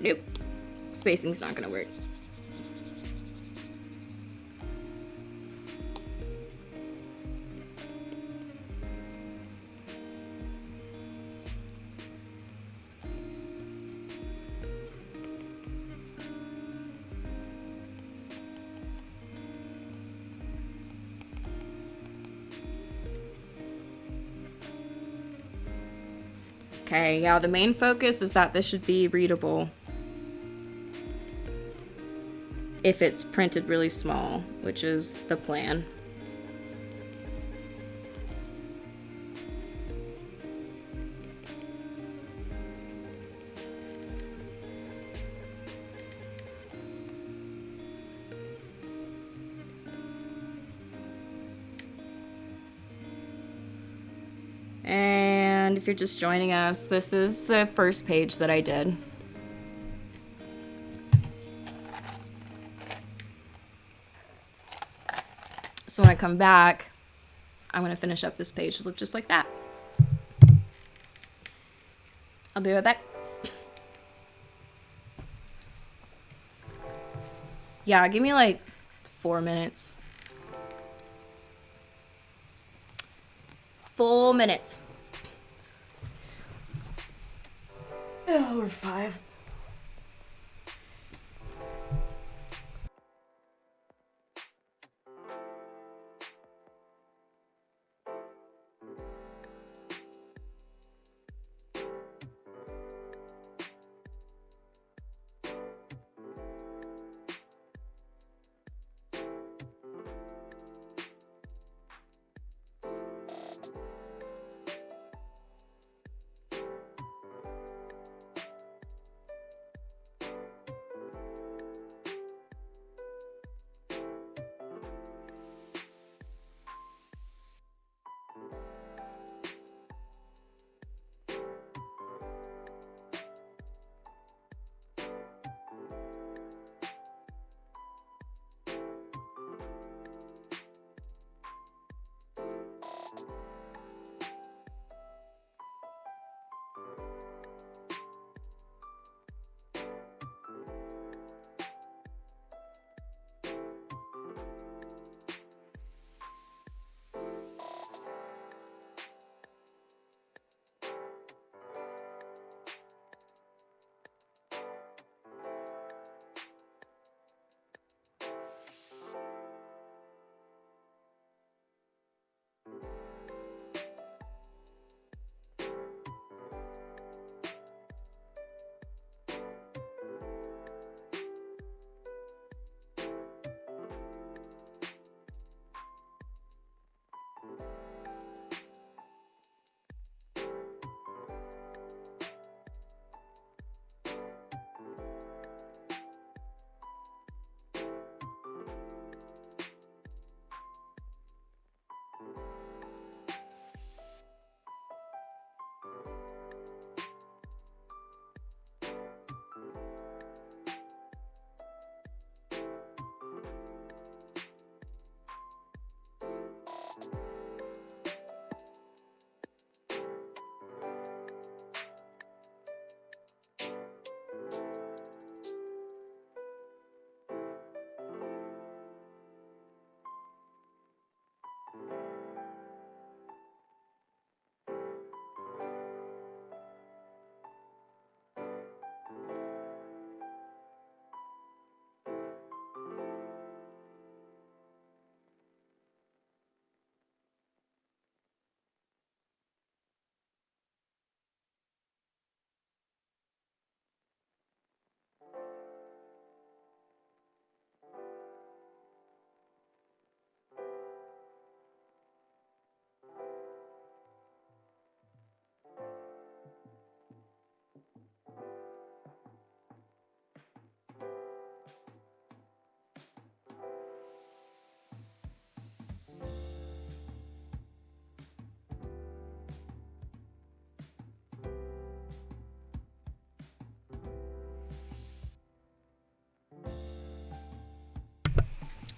Nope. Spacing's not gonna work. Okay, yeah, the main focus is that this should be readable if it's printed really small, which is the plan. And if you're just joining us, this is the first page that I did. So when I come back, I'm going to finish up this page to look just like that. I'll be right back. Yeah, give me like 4 minutes. 4 minutes. Oh, or 5.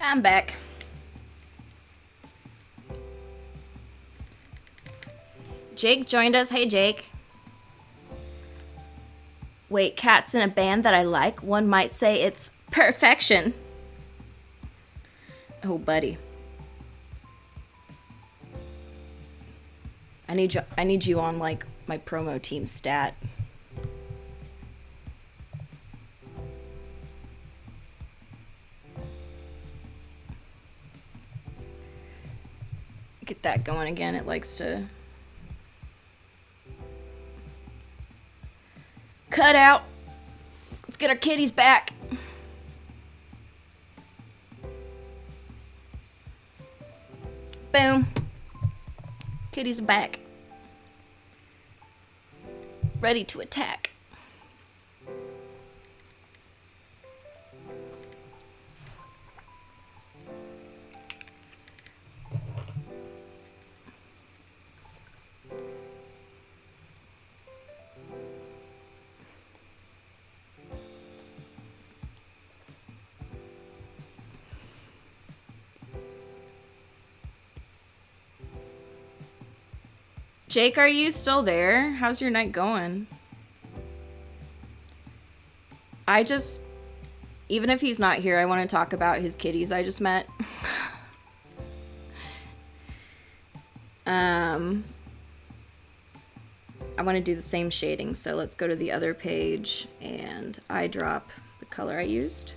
I'm back. Jake joined us. Hey, Jake. Wait, cats in a band that I like? One might say it's perfection. Oh, buddy. I need you on, like, my promo team stat. Get that going again. It likes to cut out. Let's get our kitties back. Boom. Kitties are back. Ready to attack. Jake, are you still there? How's your night going? Even if he's not here, I want to talk about his kitties I just met. I want to do the same shading, so let's go to the other page and eyedrop the color I used.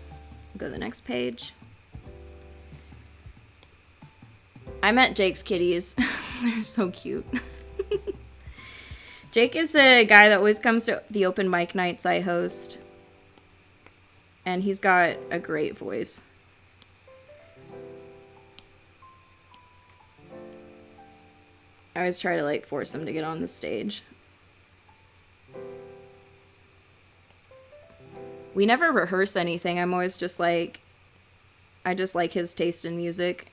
Go to the next page. I met Jake's kitties. They're so cute. Jake is a guy that always comes to the open mic nights I host. And he's got a great voice. I always try to, like, force him to get on the stage. We never rehearse anything. I'm always just like, I just like his taste in music.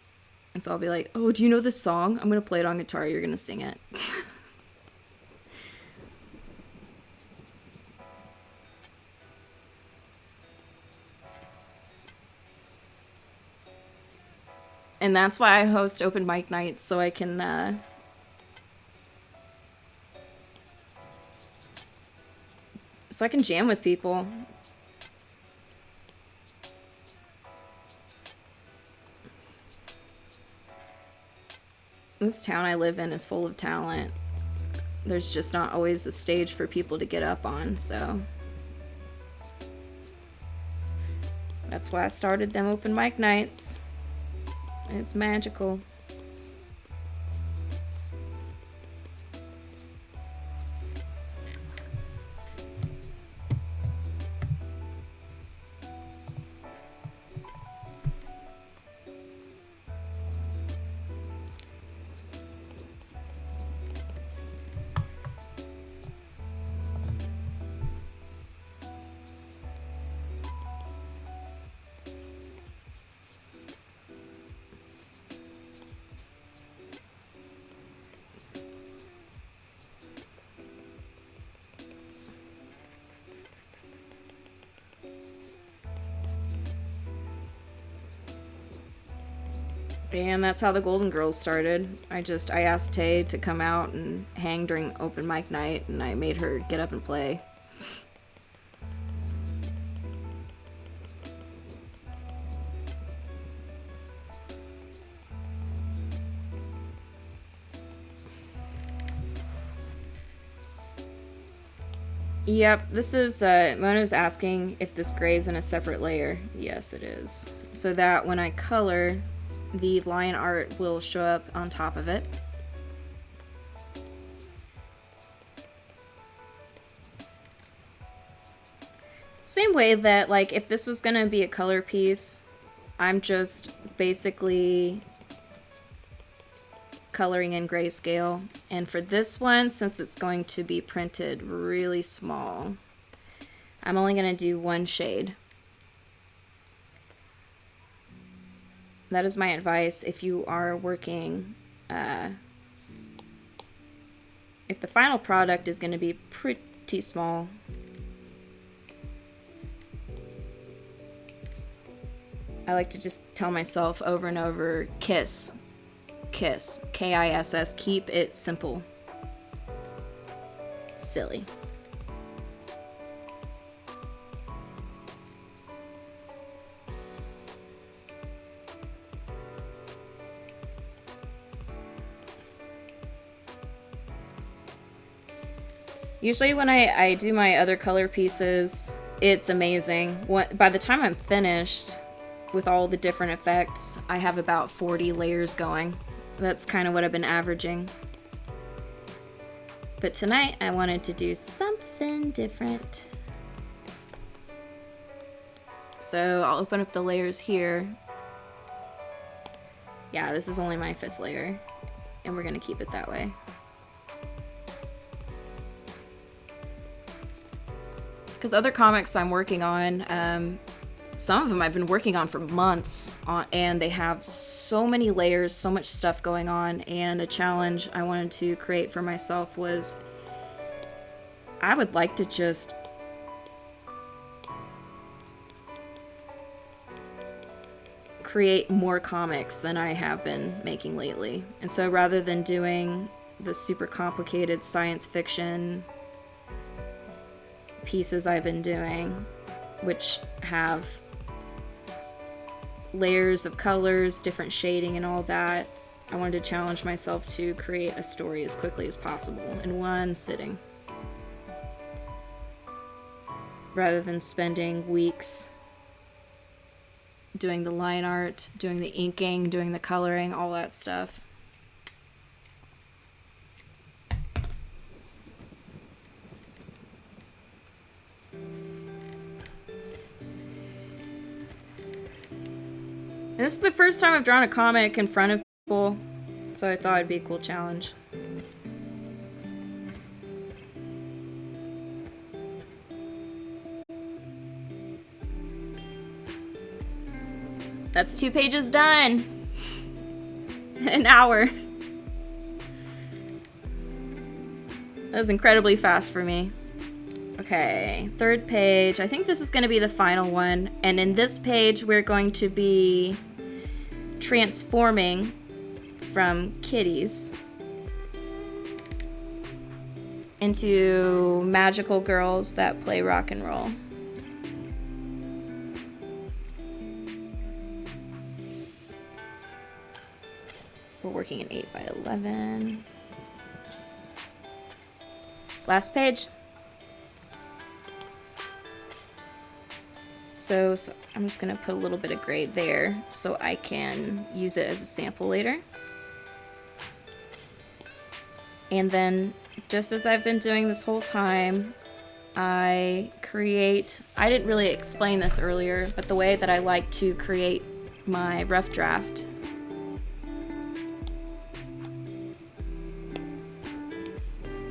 And so I'll be like, oh, do you know this song? I'm going to play it on guitar. You're going to sing it. And that's why I host open mic nights, so I can, jam with people. This town I live in is full of talent. There's just not always a stage for people to get up on, so that's why I started them open mic nights. It's magical. And that's how the Golden Girls started. I asked Tay to come out and hang during open mic night, and I made her get up and play. Yep, this is, Mono's asking if this gray is in a separate layer. Yes, it is. So that when I color, the line art will show up on top of it. Same way that, like, if this was gonna be a color piece, I'm just basically coloring in grayscale. And for this one, since it's going to be printed really small, I'm only gonna do one shade. That is my advice if you are working, if the final product is going to be pretty small. I like to just tell myself over and over, KISS, KISS, K-I-S-S, keep it simple. Silly. Usually when I do my other color pieces, it's amazing. By the time I'm finished with all the different effects, I have about 40 layers going. That's kind of what I've been averaging. But tonight I wanted to do something different. So I'll open up the layers here. Yeah, this is only my 5th layer, and we're gonna keep it that way. Because other comics I'm working on, some of them I've been working on for months, and they have so many layers, so much stuff going on, and a challenge I wanted to create for myself was I would like to just create more comics than I have been making lately. And so rather than doing the super complicated science fiction pieces I've been doing, which have layers of colors, different shading and all that, I wanted to challenge myself to create a story as quickly as possible in one sitting, rather than spending weeks doing the line art, doing the inking, doing the coloring, all that stuff. This is the first time I've drawn a comic in front of people, so I thought it'd be a cool challenge. That's 2 pages done. An hour. That was incredibly fast for me. Okay, 3rd page. I think this is going to be the final one. And in this page, we're going to be transforming from kitties into magical girls that play rock and roll. We're working in 8 by 11. Last page. So I'm just gonna put a little bit of gray there so I can use it as a sample later. And then, just as I've been doing this whole time, I didn't really explain this earlier, but the way that I like to create my rough draft,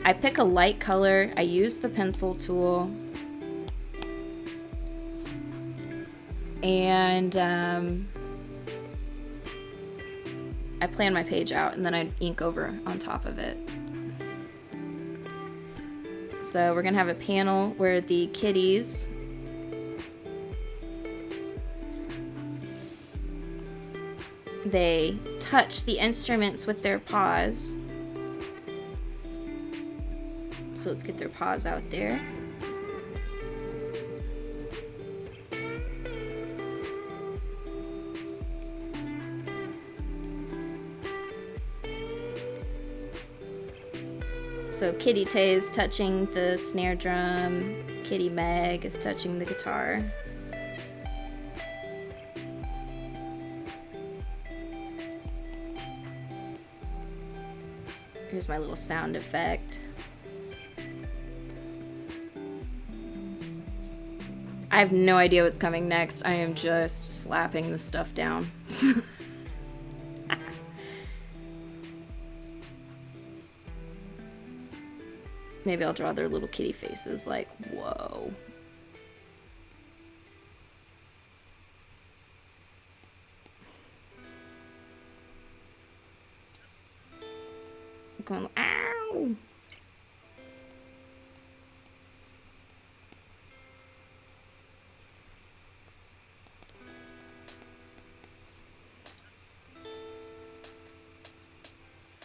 I pick a light color, I use the pencil tool, and I plan my page out, and then I ink over on top of it. So we're gonna have a panel where the kitties they touch the instruments with their paws. So let's get their paws out there. So Kitty Tay is touching the snare drum, Kitty Meg is touching the guitar. Here's my little sound effect. I have no idea what's coming next. I am just slapping the stuff down. Maybe I'll draw their little kitty faces like, whoa. I'm going, ow!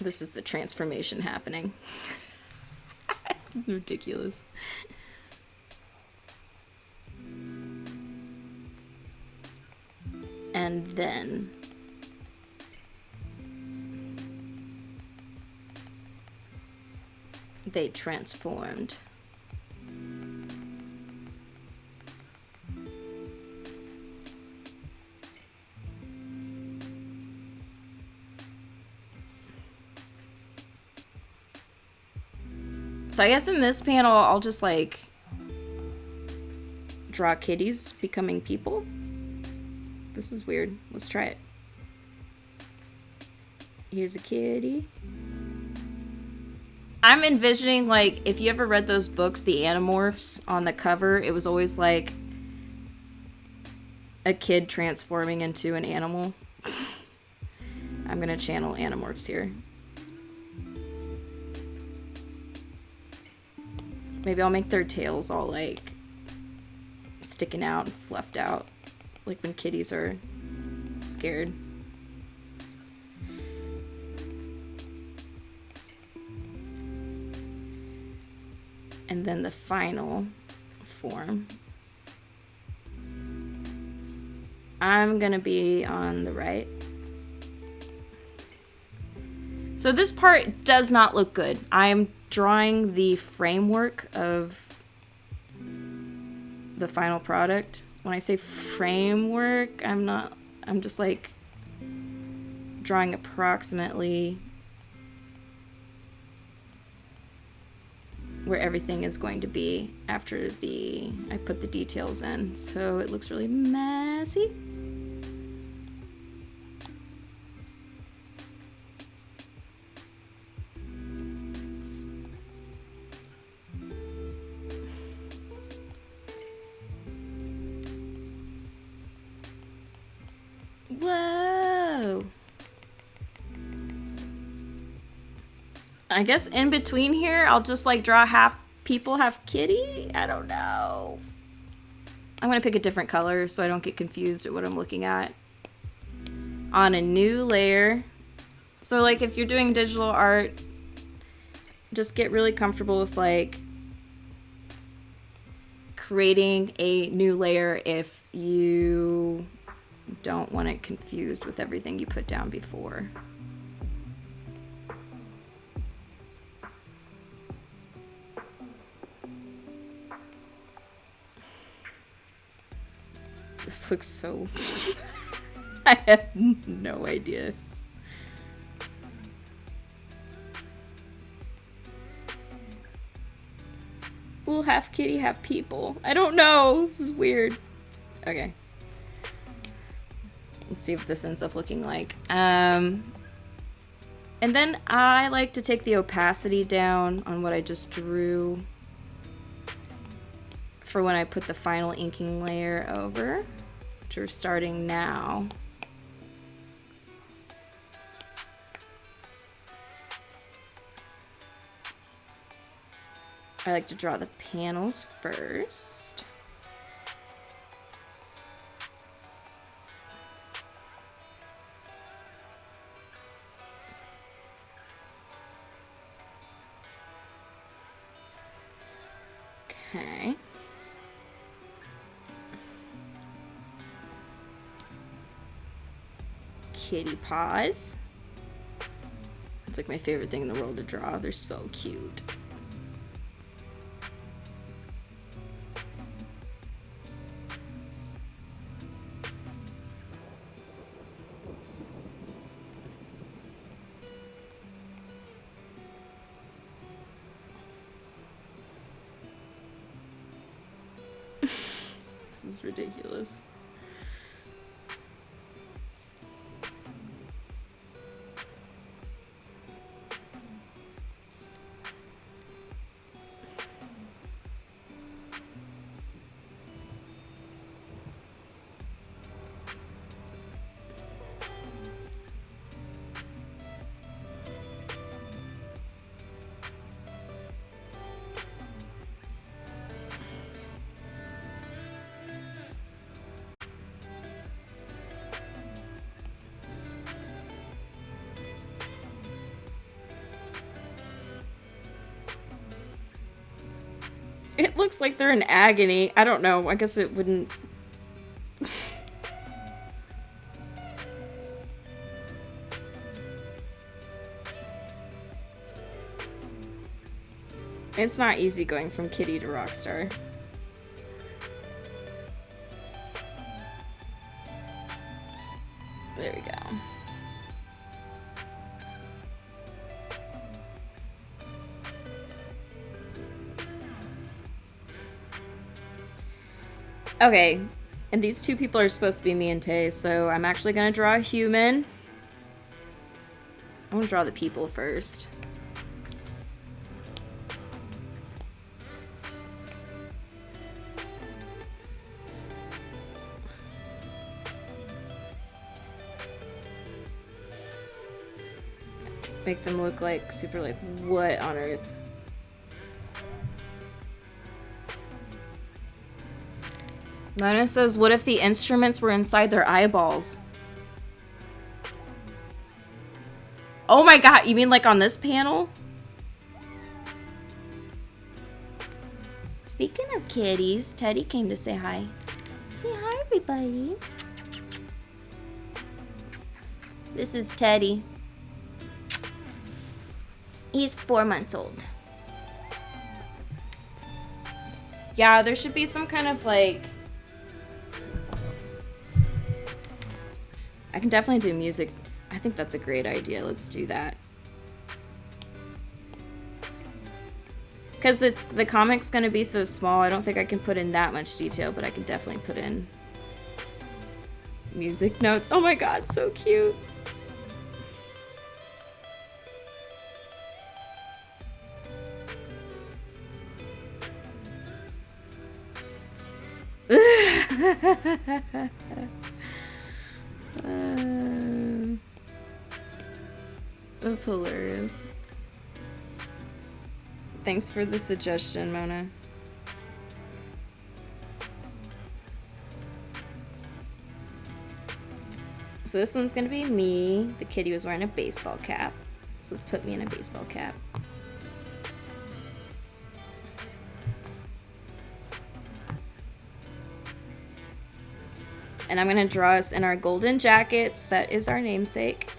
This is the transformation happening. It's ridiculous. And then they transformed. So I guess in this panel, I'll just like draw kitties becoming people. This is weird. Let's try it. Here's a kitty. I'm envisioning, like, if you ever read those books, the Animorphs, on the cover, it was always like a kid transforming into an animal. I'm gonna channel Animorphs here. Maybe I'll make their tails all like sticking out and fluffed out, like when kitties are scared. And then the final form. I'm gonna be on the right. So this part does not look good. I am drawing the framework of the final product. When I say framework, I'm just like drawing approximately where everything is going to be after I put the details in. So it looks really messy. Whoa. I guess in between here, I'll just like draw half people, half kitty. I don't know. I'm gonna pick a different color so I don't get confused at what I'm looking at. On a new layer. So like if you're doing digital art, just get really comfortable with like creating a new layer if you don't want it confused with everything you put down before. This looks so... I have no idea. We'll have kitty, have people. I don't know. This is weird. Okay. Let's see what this ends up looking like. And then I like to take the opacity down on what I just drew for when I put the final inking layer over, which we're starting now. I like to draw the panels first. Okay. Kitty paws. It's like my favorite thing in the world to draw. They're so cute. This is ridiculous. It looks like they're in agony. I don't know. I guess it wouldn't... It's not easy going from kitty to rockstar. There we go. Okay, and these two people are supposed to be me and Tay, so I'm actually gonna draw a human. I want to draw the people first. Make them look like super like, what on earth? Mona says, what if the instruments were inside their eyeballs? Oh my god, you mean like on this panel? Speaking of kitties, Teddy came to say hi. Say hi, everybody. This is Teddy. He's 4 months old. Yeah, there should be some kind of like... I can definitely do music. I think that's a great idea. Let's do that. Because it's the comic's going to be so small, I don't think I can put in that much detail, but I can definitely put in music notes. Oh my god, so cute. That's hilarious. Thanks for the suggestion, Mona. So this one's gonna be me. The kitty was wearing a baseball cap. So let's put me in a baseball cap. And I'm gonna draw us in our golden jackets. That is our namesake.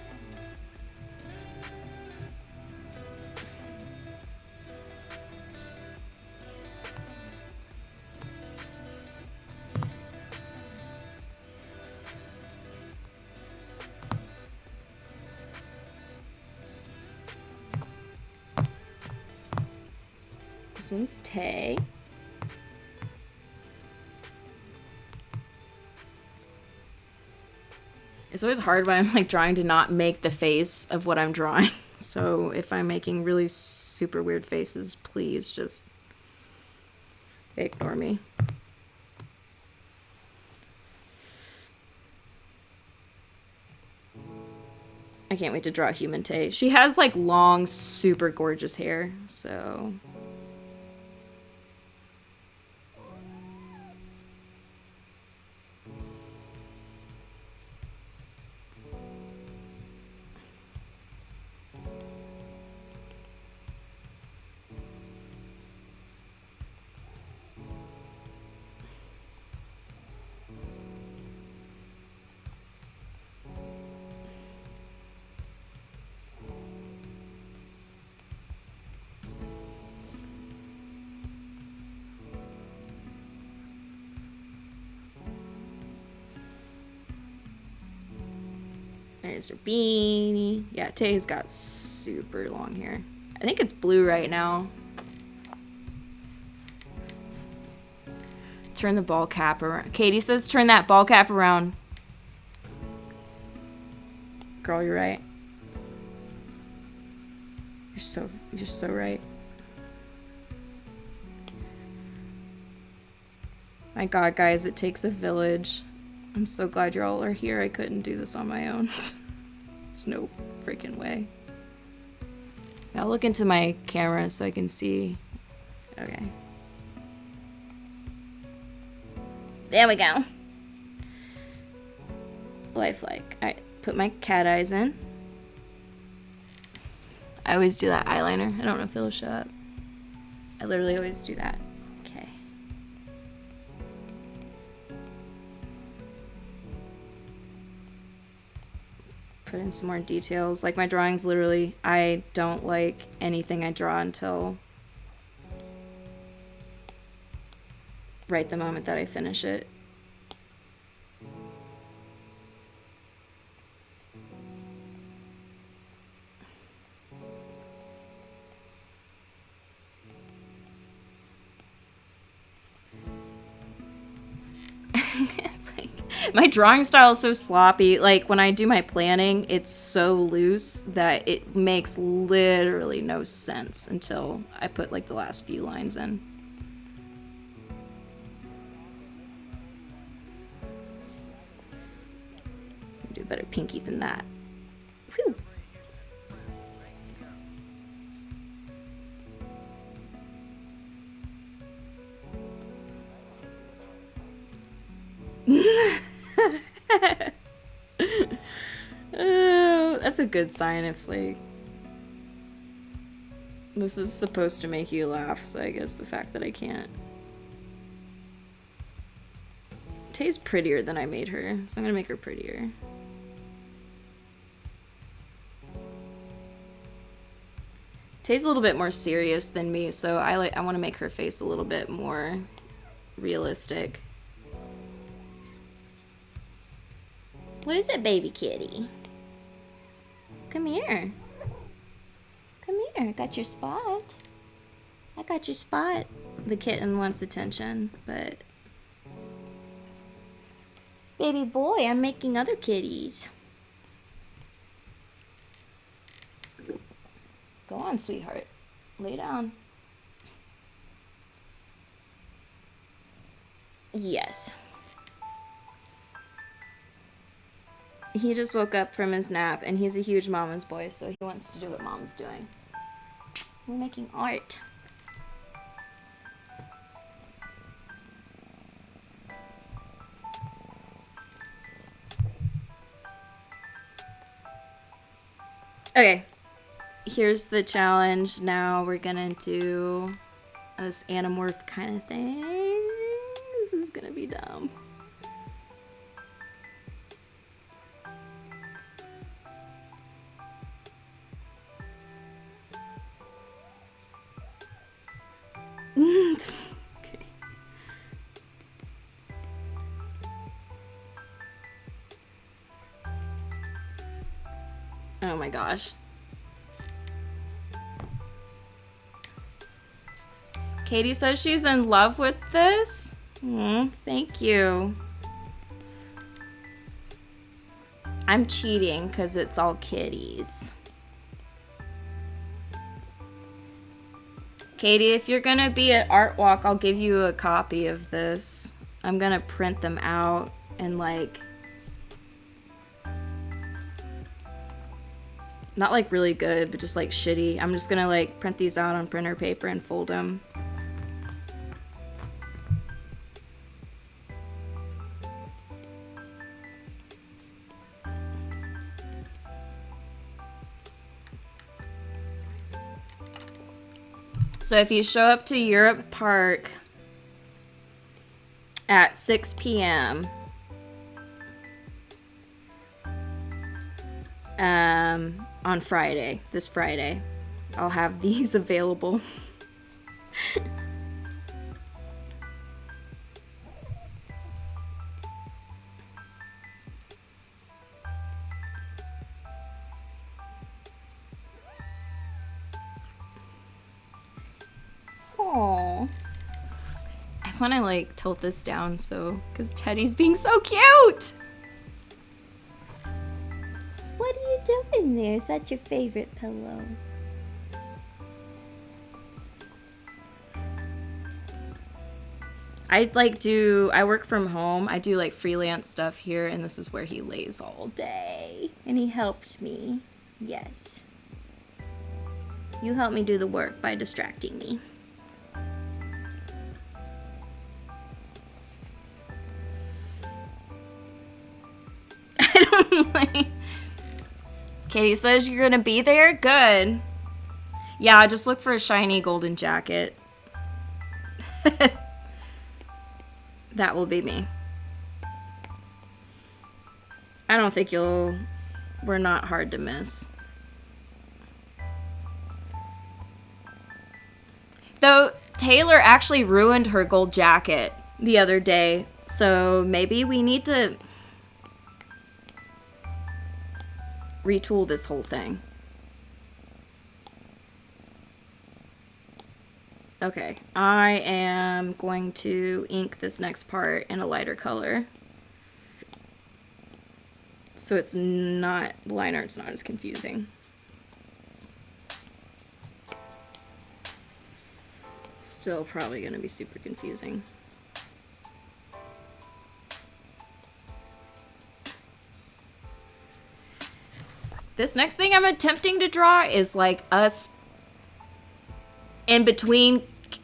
This one's Tay. It's always hard when I'm like trying to not make the face of what I'm drawing. So if I'm making really super weird faces, please just ignore me. I can't wait to draw human Tay. She has like long, super gorgeous hair, so... There's her beanie. Yeah, Tay's got super long hair. I think it's blue right now. Turn the ball cap around. Katie says turn that ball cap around. Girl, you're right. You're so right. My god, guys, it takes a village. I'm so glad you all are here. I couldn't do this on my own. There's no freaking way. I'll look into my camera so I can see. Okay. There we go. Lifelike. Alright, put my cat eyes in. I always do that eyeliner. I don't know if it'll show up. I literally always do that. Okay. Put in some more details. Like my drawings, literally, I don't like anything I draw until right the moment that I finish it. It's like, my drawing style is so sloppy. Like, when I do my planning, it's so loose that it makes literally no sense until I put, like, the last few lines in. I do a better pinky than that. Whew. Oh, that's a good sign if, like, this is supposed to make you laugh, so I guess the fact that I can't. Tay's prettier than I made her, so I'm gonna make her prettier. Tay's a little bit more serious than me, so I want to make her face a little bit more realistic. What is it, baby kitty? Come here. Come here. I got your spot. I got your spot. The kitten wants attention, but... Baby boy, I'm making other kitties. Go on, sweetheart. Lay down. Yes. He just woke up from his nap, and he's a huge mama's boy, so he wants to do what mom's doing. We're making art. Okay. Here's the challenge. Now we're gonna do this Animorph kind of thing. This is gonna be dumb. Okay. Oh my gosh. Katie says she's in love with this. Thank you. I'm cheating because it's all kitties. Katie, if you're gonna be at Art Walk, I'll give you a copy of this. I'm gonna print them out and, like, not like really good, but just like shitty. I'm just gonna, like, print these out on printer paper and fold them. So if you show up to Europe Park at 6 p.m. On Friday, this Friday, I'll have these available. Aww. I want to, like, tilt this down so, because Teddy's being so cute! What are you doing there? Is that your favorite pillow? I work from home. I do, like, freelance stuff here, and this is where he lays all day. And he helped me. Yes. You help me do the work by distracting me. I don't like... Katie says you're gonna be there? Good. Yeah, just look for a shiny golden jacket. That will be me. I don't think we're not hard to miss. Though, Taylor actually ruined her gold jacket the other day, so maybe we need to retool this whole thing. Okay, I am going to ink this next part in a lighter color. So it's not, line art's not as confusing. Still probably going to be super confusing. This next thing I'm attempting to draw is like us in between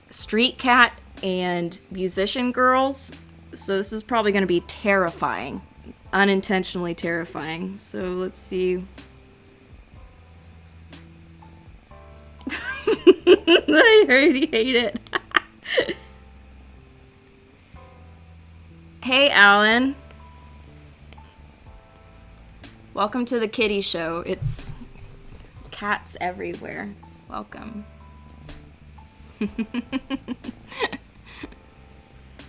street cat and musician girls. So this is probably going to be terrifying. Unintentionally terrifying. So let's see. I already hate it. Hey, Alan. Welcome to the kitty show. It's cats everywhere. Welcome.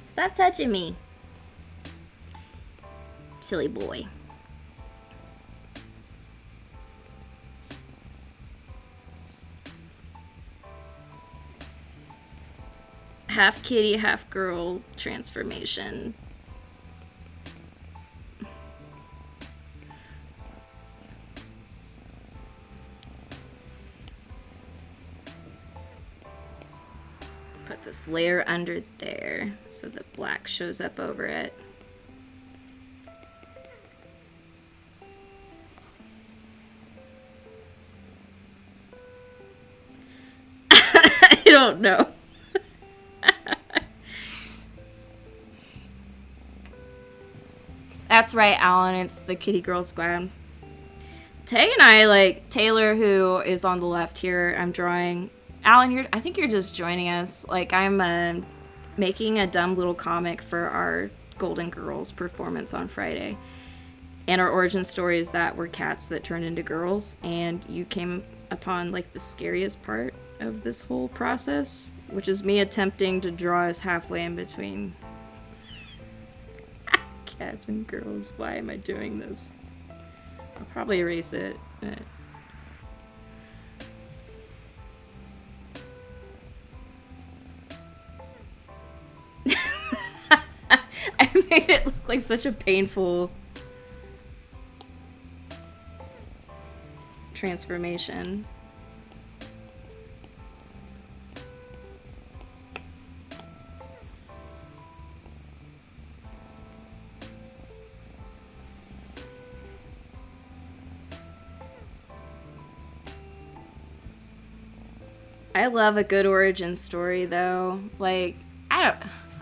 Stop touching me. Silly boy. Half kitty, half girl transformation. Put this layer under there so the black shows up over it. I don't know. That's right, Alan. It's the Kitty Girl Squad. Tay and I, like, Taylor, who is on the left here, I'm drawing. Alan, I think you're just joining us. Like, I'm making a dumb little comic for our Golden Girls performance on Friday. And our origin story is that we're cats that turn into girls. And you came upon, like, the scariest part of this whole process, which is me attempting to draw us halfway in between cats and girls. Why am I doing this? I'll probably erase it. But... I made it look like such a painful transformation. I love a good origin story, though. Like,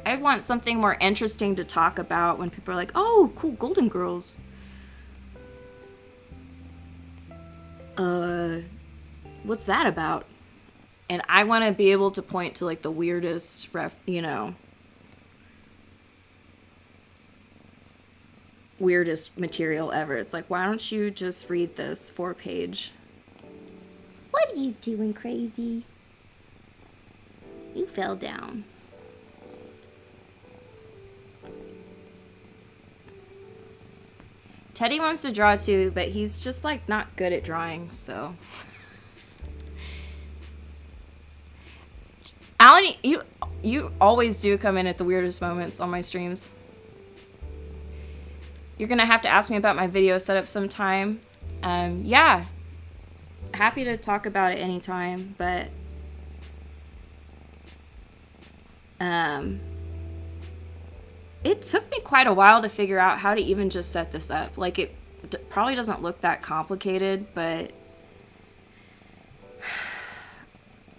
I want something more interesting to talk about when people are like, oh, cool, Golden Girls. What's that about? And I want to be able to point to, like, the weirdest, weirdest material ever. It's like, why don't you just read this 4-page? What are you doing, crazy? You fell down. Teddy wants to draw too, but he's just like not good at drawing, so. Alan, you always do come in at the weirdest moments on my streams. You're gonna have to ask me about my video setup sometime. Yeah. Happy to talk about it anytime, but it took me quite a while to figure out how to even just set this up. Like, it probably doesn't look that complicated, but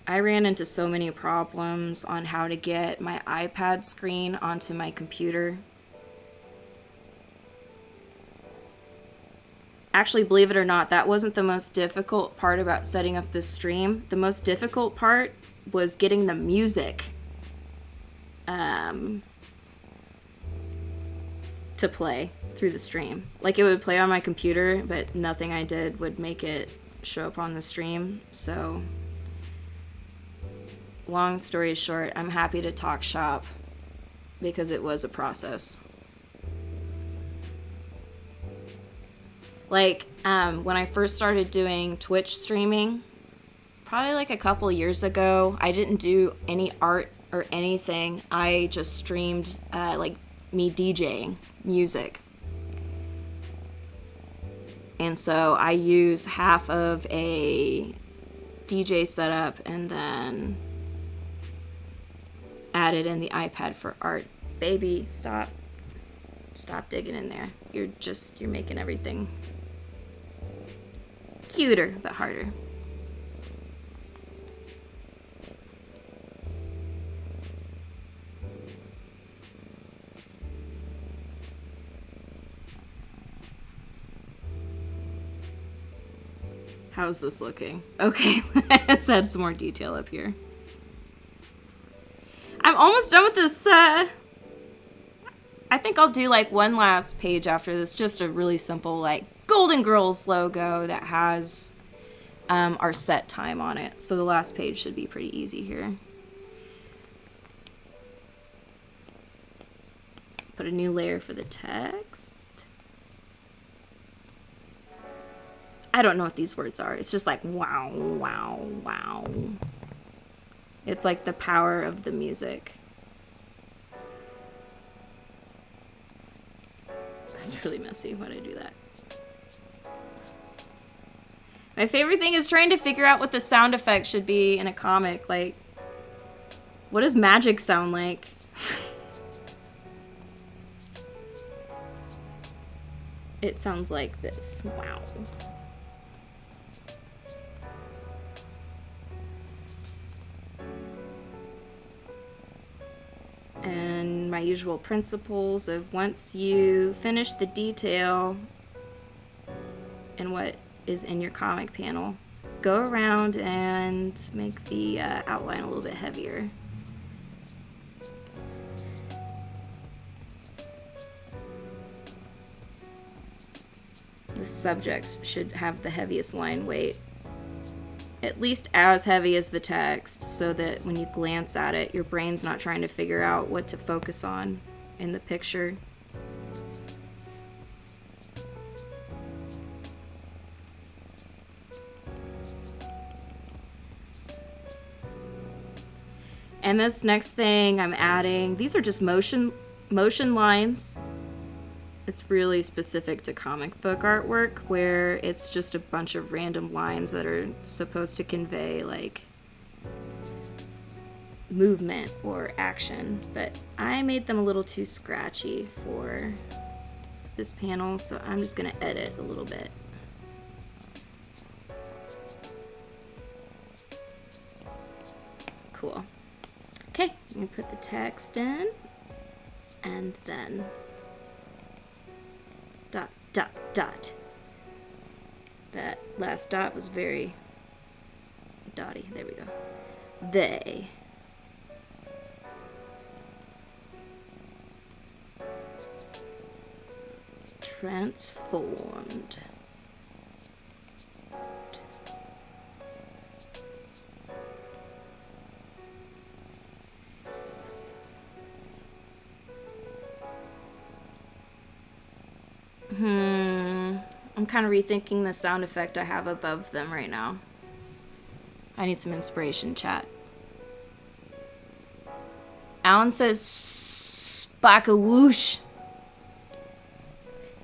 I ran into so many problems on how to get my iPad screen onto my computer. Actually, believe it or not, that wasn't the most difficult part about setting up this stream. The most difficult part was getting the music to play through the stream. Like, it would play on my computer, but nothing I did would make it show up on the stream. So, long story short, I'm happy to talk shop because it was a process. Like, when I first started doing Twitch streaming, probably like a couple years ago. I didn't do any art or anything. I just streamed like me DJing music. And so I use half of a DJ setup and then added in the iPad for art. Baby, stop digging in there. You're making everything cuter but harder. How's this looking? Okay, let's add some more detail up here. I'm almost done with this. I think I'll do like one last page after this. Just a really simple like Golden Girls logo that has our set time on it. So the last page should be pretty easy here. Put a new layer for the text. I don't know what these words are. It's just like wow, wow, wow. It's like the power of the music. That's really messy when I do that. My favorite thing is trying to figure out what the sound effect should be in a comic. Like, what does magic sound like? It sounds like this. Wow. And my usual principles of once you finish the detail and what is in your comic panel, go around and make the outline a little bit heavier. The subjects should have the heaviest line weight. At least as heavy as the text, so that when you glance at it, your brain's not trying to figure out what to focus on in the picture. And this next thing I'm adding, these are just motion lines. It's really specific to comic book artwork, where it's just a bunch of random lines that are supposed to convey like movement or action, but I made them a little too scratchy for this panel, so I'm just gonna edit a little bit. Cool. Okay, I'm gonna put the text in, and then dot, dot, dot. That last dot was very dotty. There we go. They transformed. I'm kind of rethinking the sound effect I have above them right now. I need some inspiration, chat. Alan says Spaka whoosh.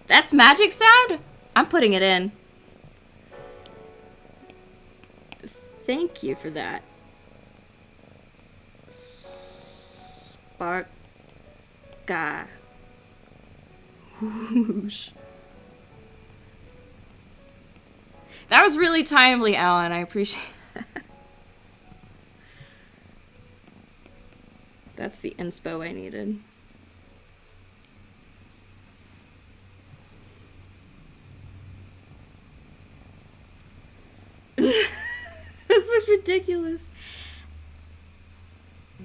That's magic sound? I'm putting it in. Thank you for that. Sparka whoosh. That was really timely, Alan. I appreciate that. That's the inspo I needed. This looks ridiculous.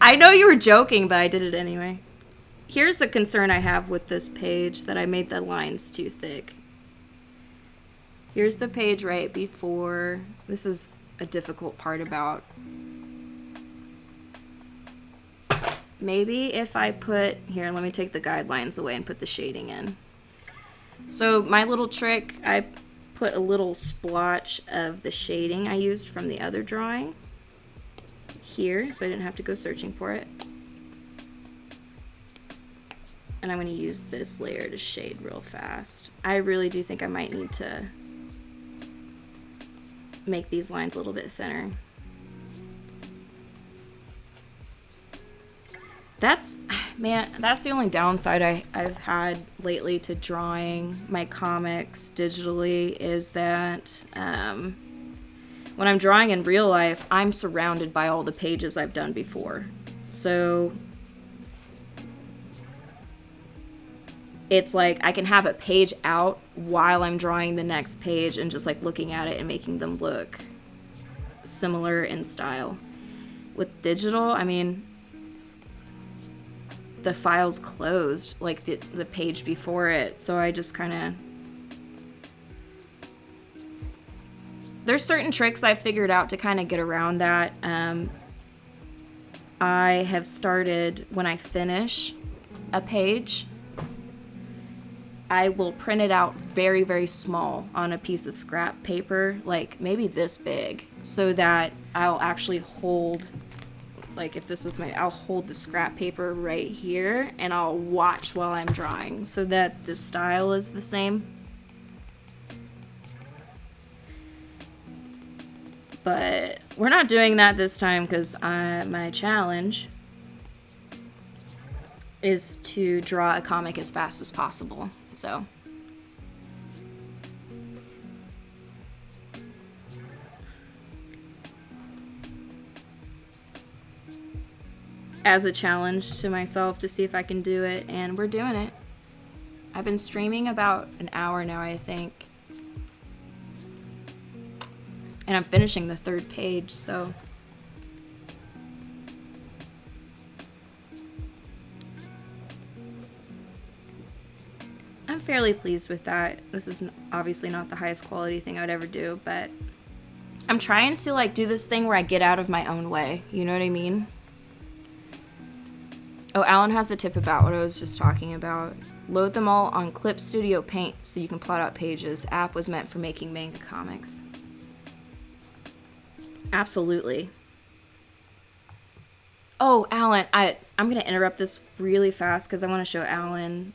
I know you were joking, but I did it anyway. Here's a concern I have with this page, that I made the lines too thick. Here's the page right before. This is a difficult part about. Maybe if I put, here, let me take the guidelines away and put the shading in. So my little trick, I put a little splotch of the shading I used from the other drawing here, so I didn't have to go searching for it. And I'm going to use this layer to shade real fast. I really do think I might need to make these lines a little bit thinner. That's the only downside I've had lately to drawing my comics digitally, is that when I'm drawing in real life, I'm surrounded by all the pages I've done before. So it's like I can have a page out while I'm drawing the next page and just like looking at it and making them look similar in style. With digital, I mean, the file's closed, like the page before it, so I just kind of... There's certain tricks I've figured out to kind of get around that. I have started, when I finish a page, I will print it out very, very small on a piece of scrap paper, like maybe this big, so that I'll actually hold... Like if this was I'll hold the scrap paper right here and I'll watch while I'm drawing so that the style is the same. But we're not doing that this time because my challenge is to draw a comic as fast as possible. So as a challenge to myself to see if I can do it, and we're doing it. I've been streaming about an hour now, I think. And I'm finishing the 3rd page, so... I'm fairly pleased with that. This is obviously not the highest quality thing I'd ever do, but I'm trying to like do this thing where I get out of my own way. You know what I mean? Oh, Alan has a tip about what I was just talking about. Load them all on Clip Studio Paint so you can plot out pages. App was meant for making manga comics. Absolutely. Oh, Alan, I'm going to interrupt this really fast because I want to show Alan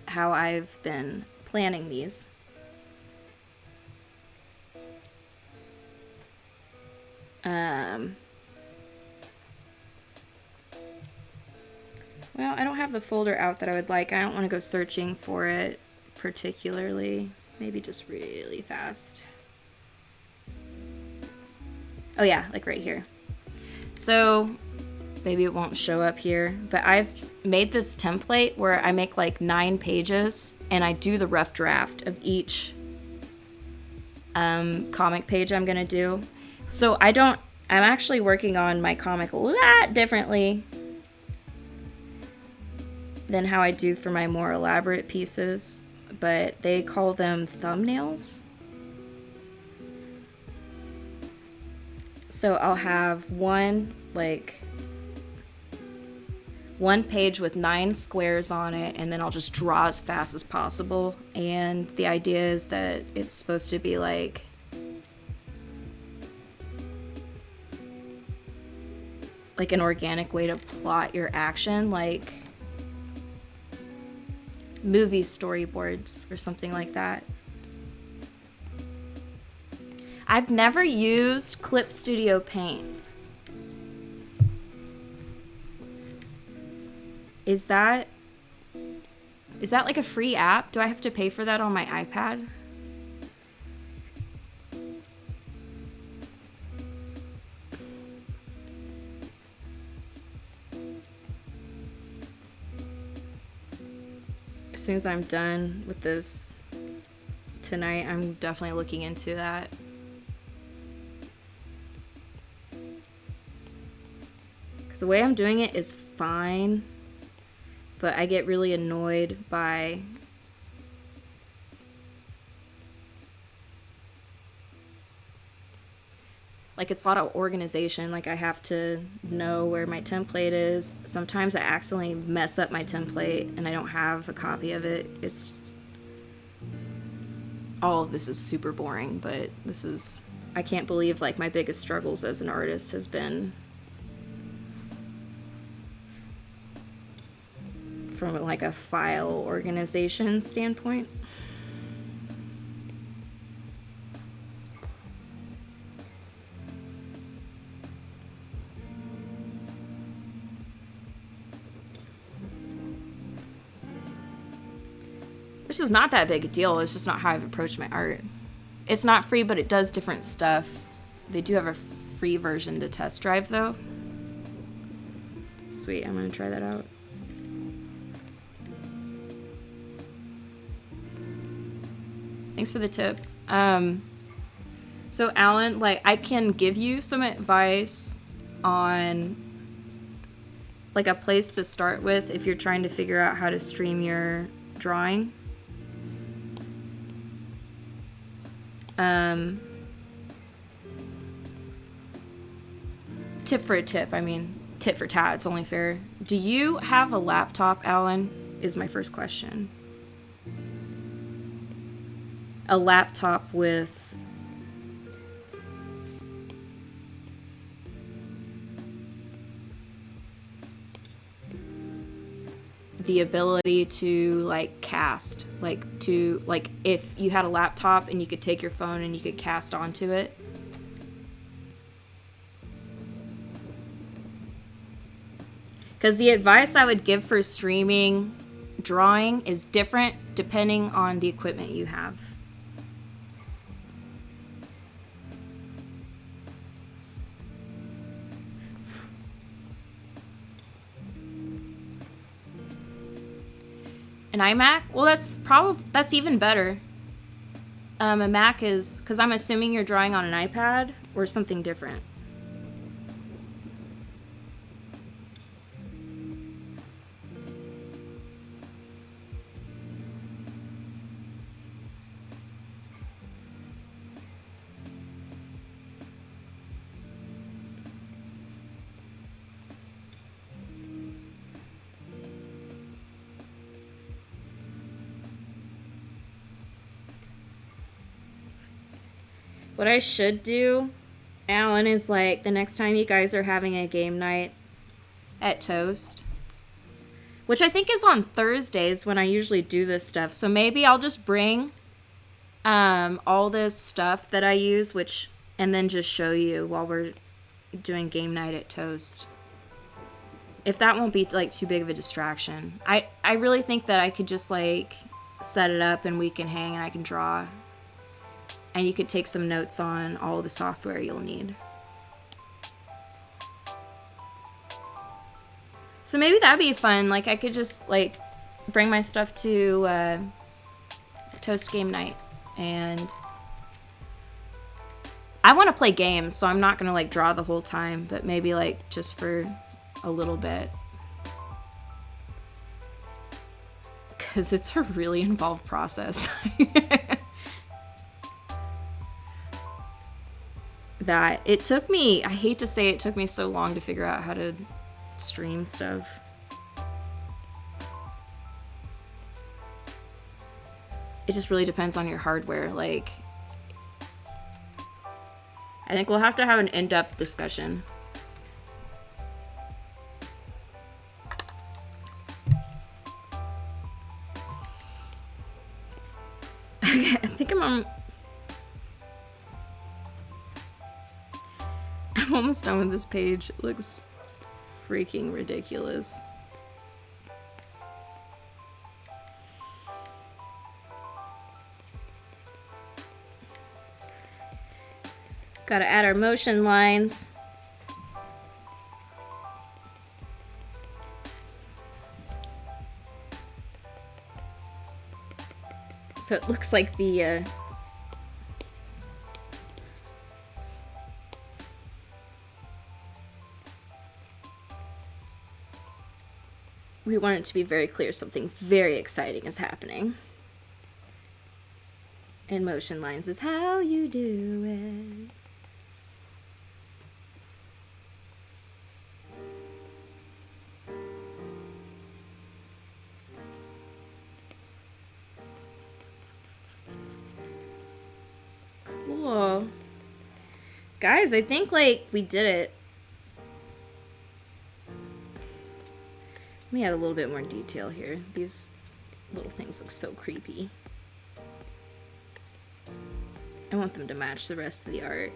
how I've been planning these. Well, I don't have the folder out that I would like. I don't want to go searching for it particularly. Maybe just really fast. Oh yeah, like right here. So maybe it won't show up here, but I've made this template where I make like 9 pages and I do the rough draft of each comic page I'm gonna do. So I'm actually working on my comic a lot differently than how I do for my more elaborate pieces, but they call them thumbnails. So I'll have one page with 9 squares on it, and then I'll just draw as fast as possible. And the idea is that it's supposed to be like an organic way to plot your action, like movie storyboards or something like that. I've never used Clip Studio Paint. Is that like a free app? Do I have to pay for that on my iPad? As soon as I'm done with this tonight, I'm definitely looking into that. Because the way I'm doing it is fine, but I get really annoyed by it's a lot of organization. Like I have to know where my template is. Sometimes I accidentally mess up my template and I don't have a copy of it. all of this is super boring, but this is, I can't believe like my biggest struggles as an artist has been from like a file organization standpoint. Which is not that big a deal. It's just not how I've approached my art. It's not free, but it does different stuff. They do have a free version to test drive, though. Sweet, I'm gonna try that out. Thanks for the tip. So Alan, like, I can give you some advice on like a place to start with if you're trying to figure out how to stream your drawing. Tip for a tip, I mean, tit for tat, it's only fair. Do you have a laptop, Alan? Is my first question. A laptop with the ability to like cast, like to like if you had a laptop and you could take your phone and you could cast onto it. Because the advice I would give for streaming drawing is different depending on the equipment you have. An iMac? Well, that's even better. A Mac is, because I'm assuming you're drawing on an iPad or something different. What I should do, Alan, is like the next time you guys are having a game night at Toast, which I think is on Thursdays when I usually do this stuff. So maybe I'll just bring all this stuff that I use, and then just show you while we're doing game night at Toast. If that won't be like too big of a distraction. I really think that I could just like set it up and we can hang and I can draw. And you could take some notes on all the software you'll need. So maybe that'd be fun. Like I could just like bring my stuff to Toast game night, and I want to play games, so I'm not gonna like draw the whole time, but maybe like just for a little bit, because it's a really involved process. That it took me, I hate to say it took me so long to figure out how to stream stuff. It just really depends on your hardware. Like, I think we'll have to have an in-depth discussion. Okay, I think I'm almost done with this page. It looks freaking ridiculous. Gotta add our motion lines. So it looks like the we want it to be very clear something very exciting is happening. And motion lines is how you do it. Cool. Guys, I think, like, we did it. Let me add a little bit more detail here. These little things look so creepy. I want them to match the rest of the art.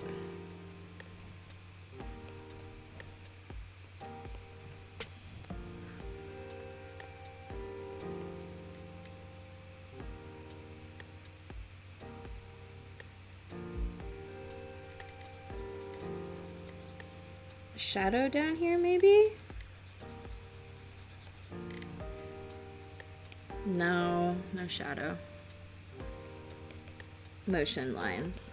Shadow down here, maybe? No, no shadow. Motion lines.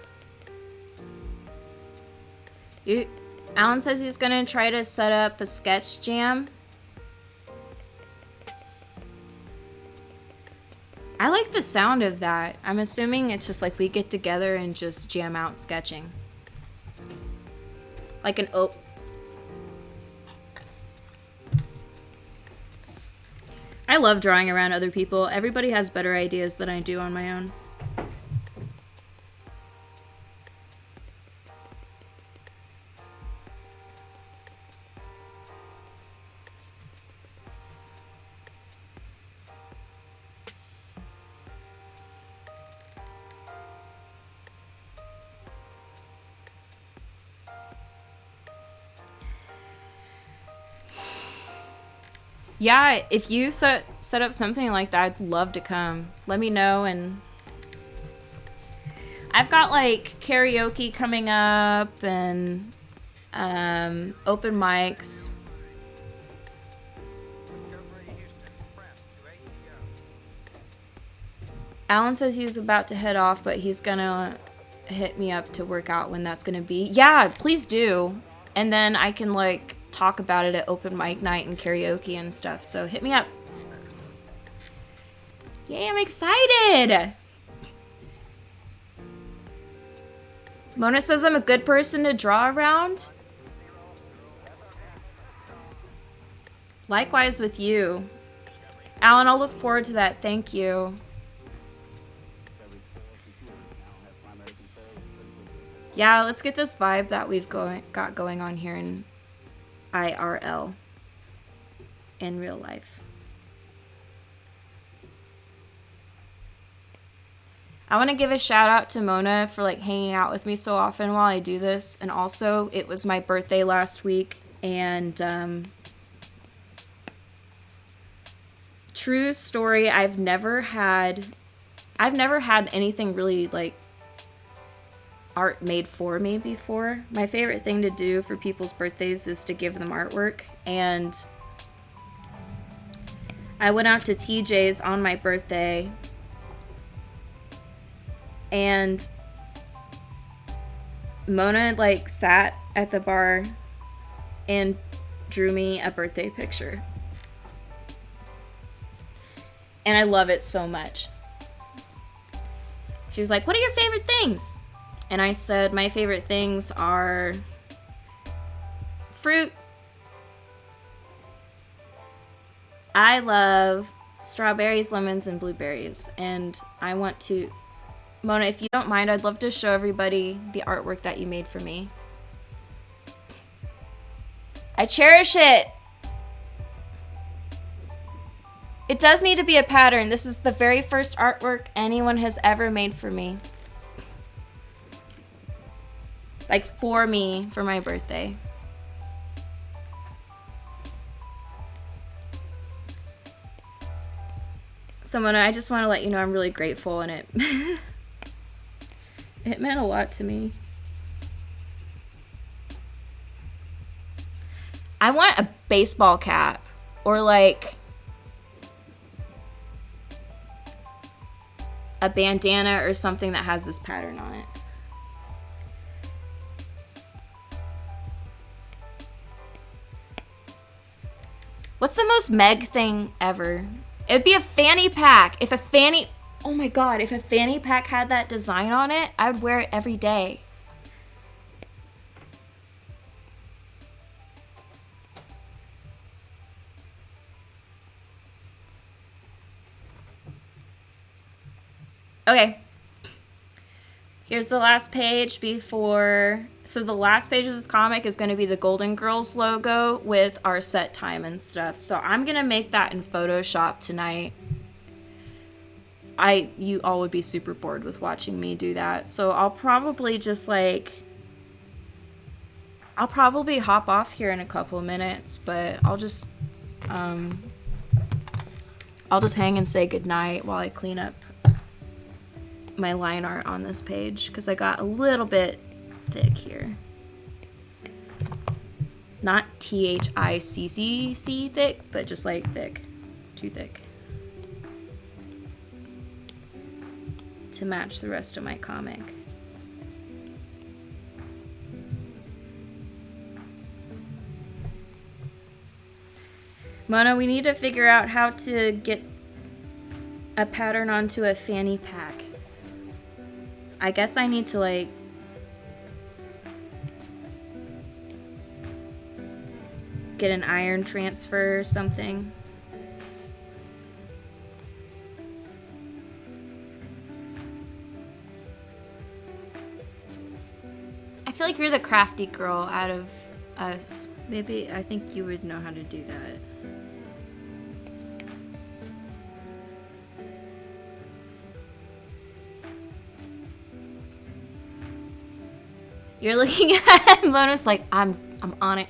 Alan says he's gonna try to set up a sketch jam. I like the sound of that. I'm assuming it's just like we get together and just jam out sketching. Like an I love drawing around other people. Everybody has better ideas than I do on my own. Yeah, if you set up something like that, I'd love to come. Let me know. And I've got like karaoke coming up and open mics. Alan says he's about to head off, but he's gonna hit me up to work out when that's gonna be. Yeah, please do. And then I can like talk about it at open mic night and karaoke and stuff. So hit me up. Yay, I'm excited. Mona says I'm a good person to draw around. Likewise with you. Alan, I'll look forward to that. Thank you. Yeah, let's get this vibe that we've got going on here in IRL, in real life. I want to give a shout out to Mona for like hanging out with me so often while I do this. And also, it was my birthday last week, and true story, I've never had anything really like art made for me before. My favorite thing to do for people's birthdays is to give them artwork, and I went out to TJ's on my birthday and Mona like sat at the bar and drew me a birthday picture, and I love it so much. She was like, "What are your favorite things?" And I said, my favorite things are fruit. I love strawberries, lemons, and blueberries. And I want to... Mona, if you don't mind, I'd love to show everybody the artwork that you made for me. I cherish it. It does need to be a pattern. This is the very first artwork anyone has ever made for me. Like, for me, for my birthday. So, Mona, I just want to let you know I'm really grateful, and it it meant a lot to me. I want a baseball cap, or like a bandana or something that has this pattern on it. What's the most Meg thing ever? It'd be a fanny pack. If a fanny... Oh my god, if a fanny pack had that design on it, I would wear it every day. Okay. Here's the last page before... So the last page of this comic is going to be the Golden Girls logo with our set time and stuff. So I'm going to make that in Photoshop tonight. You all would be super bored with watching me do that. So I'll probably just like... I'll probably hop off here in a couple of minutes, but I'll just hang and say goodnight while I clean up my line art on this page, because I got a little bit thick here. Not THICC thick, but just like thick. Too thick. To match the rest of my comic. Mona, we need to figure out how to get a pattern onto a fanny pack. I guess I need to like get an iron transfer or something. I feel like you're the crafty girl out of us. Maybe I think you would know how to do that. You're looking at Mona's like, I'm on it.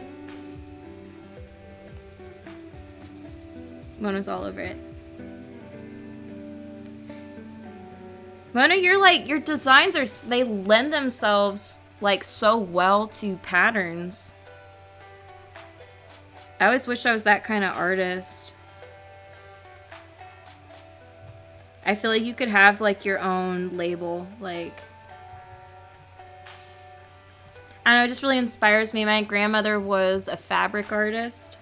Mona's all over it. Mona, you're like, your designs are, they lend themselves like so well to patterns. I always wish I was that kind of artist. I feel like you could have like your own label, like... I don't know, it just really inspires me. My grandmother was a fabric artist.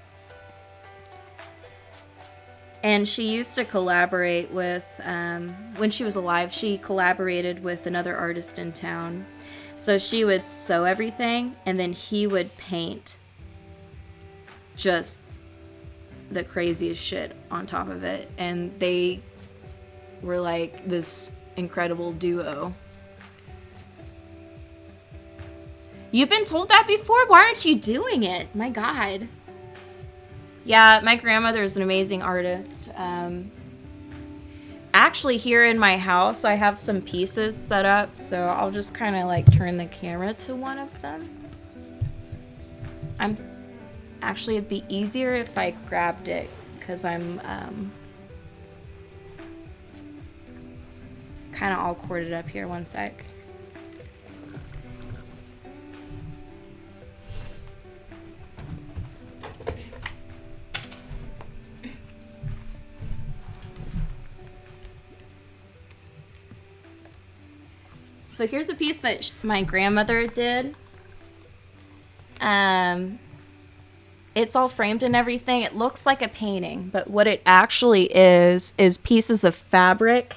And she used to collaborate with, when she was alive, she collaborated with another artist in town. So she would sew everything, and then he would paint just the craziest shit on top of it. And they were like this incredible duo. You've been told that before? Why aren't you doing it? My God. Yeah, my grandmother is an amazing artist. Actually, here in my house, I have some pieces set up, so I'll just kind of like turn the camera to one of them. Actually, it'd be easier if I grabbed it, because I'm kind of all corded up here. One sec. So here's a piece that my grandmother did. It's all framed and everything. It looks like a painting, but what it actually is pieces of fabric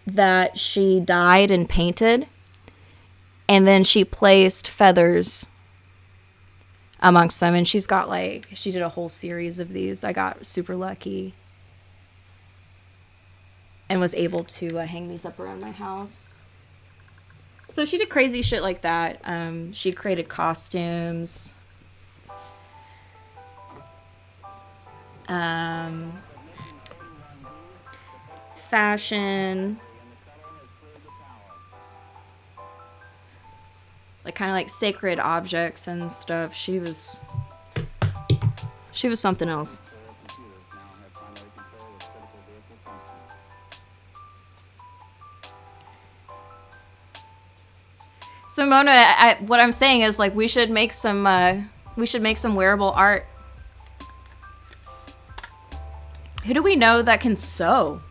that she dyed and painted, and then she placed feathers amongst them. And she's got like, she did a whole series of these. I got super lucky and was able to hang these up around my house. So she did crazy shit like that. She created costumes. Fashion. Like kind of like sacred objects and stuff. She was something else. So Mona, what I'm saying is like we should make some wearable art. Who do we know that can sew?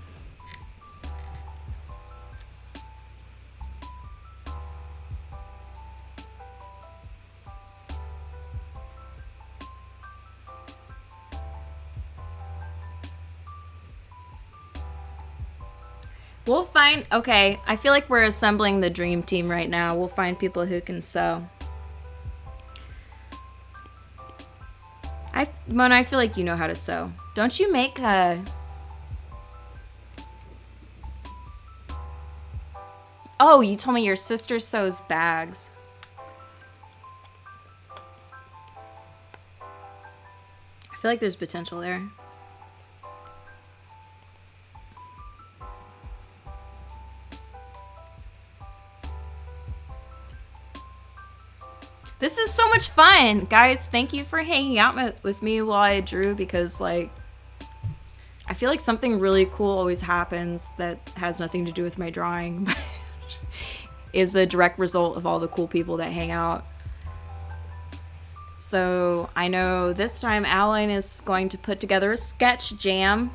We'll find, okay, I feel like we're assembling the dream team right now. We'll find people who can sew. Mona, I feel like you know how to sew. Don't you make Oh, you told me your sister sews bags. I feel like there's potential there. This is so much fun. Guys, thank you for hanging out with me while I drew, because, like, I feel like something really cool always happens that has nothing to do with my drawing, but is a direct result of all the cool people that hang out. So I know this time Alan is going to put together a sketch jam.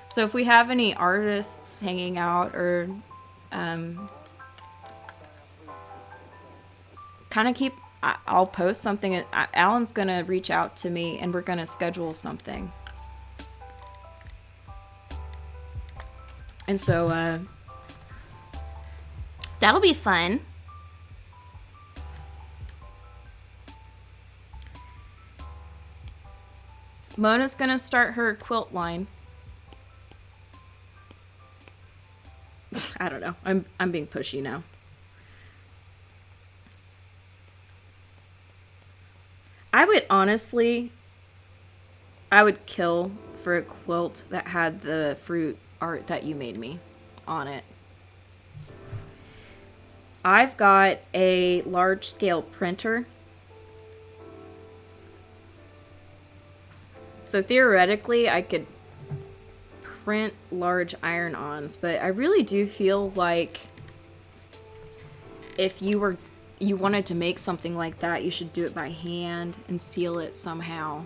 So if we have any artists hanging out, or kind of keep, I'll post something. Alan's going to reach out to me and we're going to schedule something. And so that'll be fun. Mona's going to start her quilt line. I don't know. I'm being pushy now. I would kill for a quilt that had the fruit art that you made me on it. I've got a large scale printer. So theoretically I could print large iron-ons, but I really do feel like if you wanted to make something like that, you should do it by hand and seal it somehow.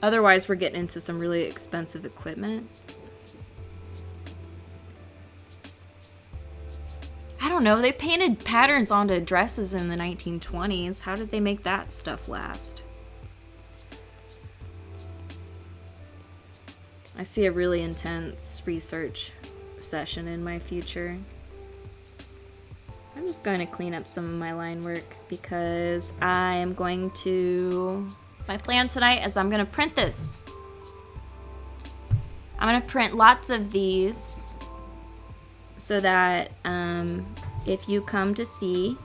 Otherwise, we're getting into some really expensive equipment. I don't know, they painted patterns onto dresses in the 1920s. How did they make that stuff last? I see a really intense research session in my future. I'm just going to clean up some of my line work because I am going to... My plan tonight is I'm going to print this. I'm going to print lots of these so that if you come to see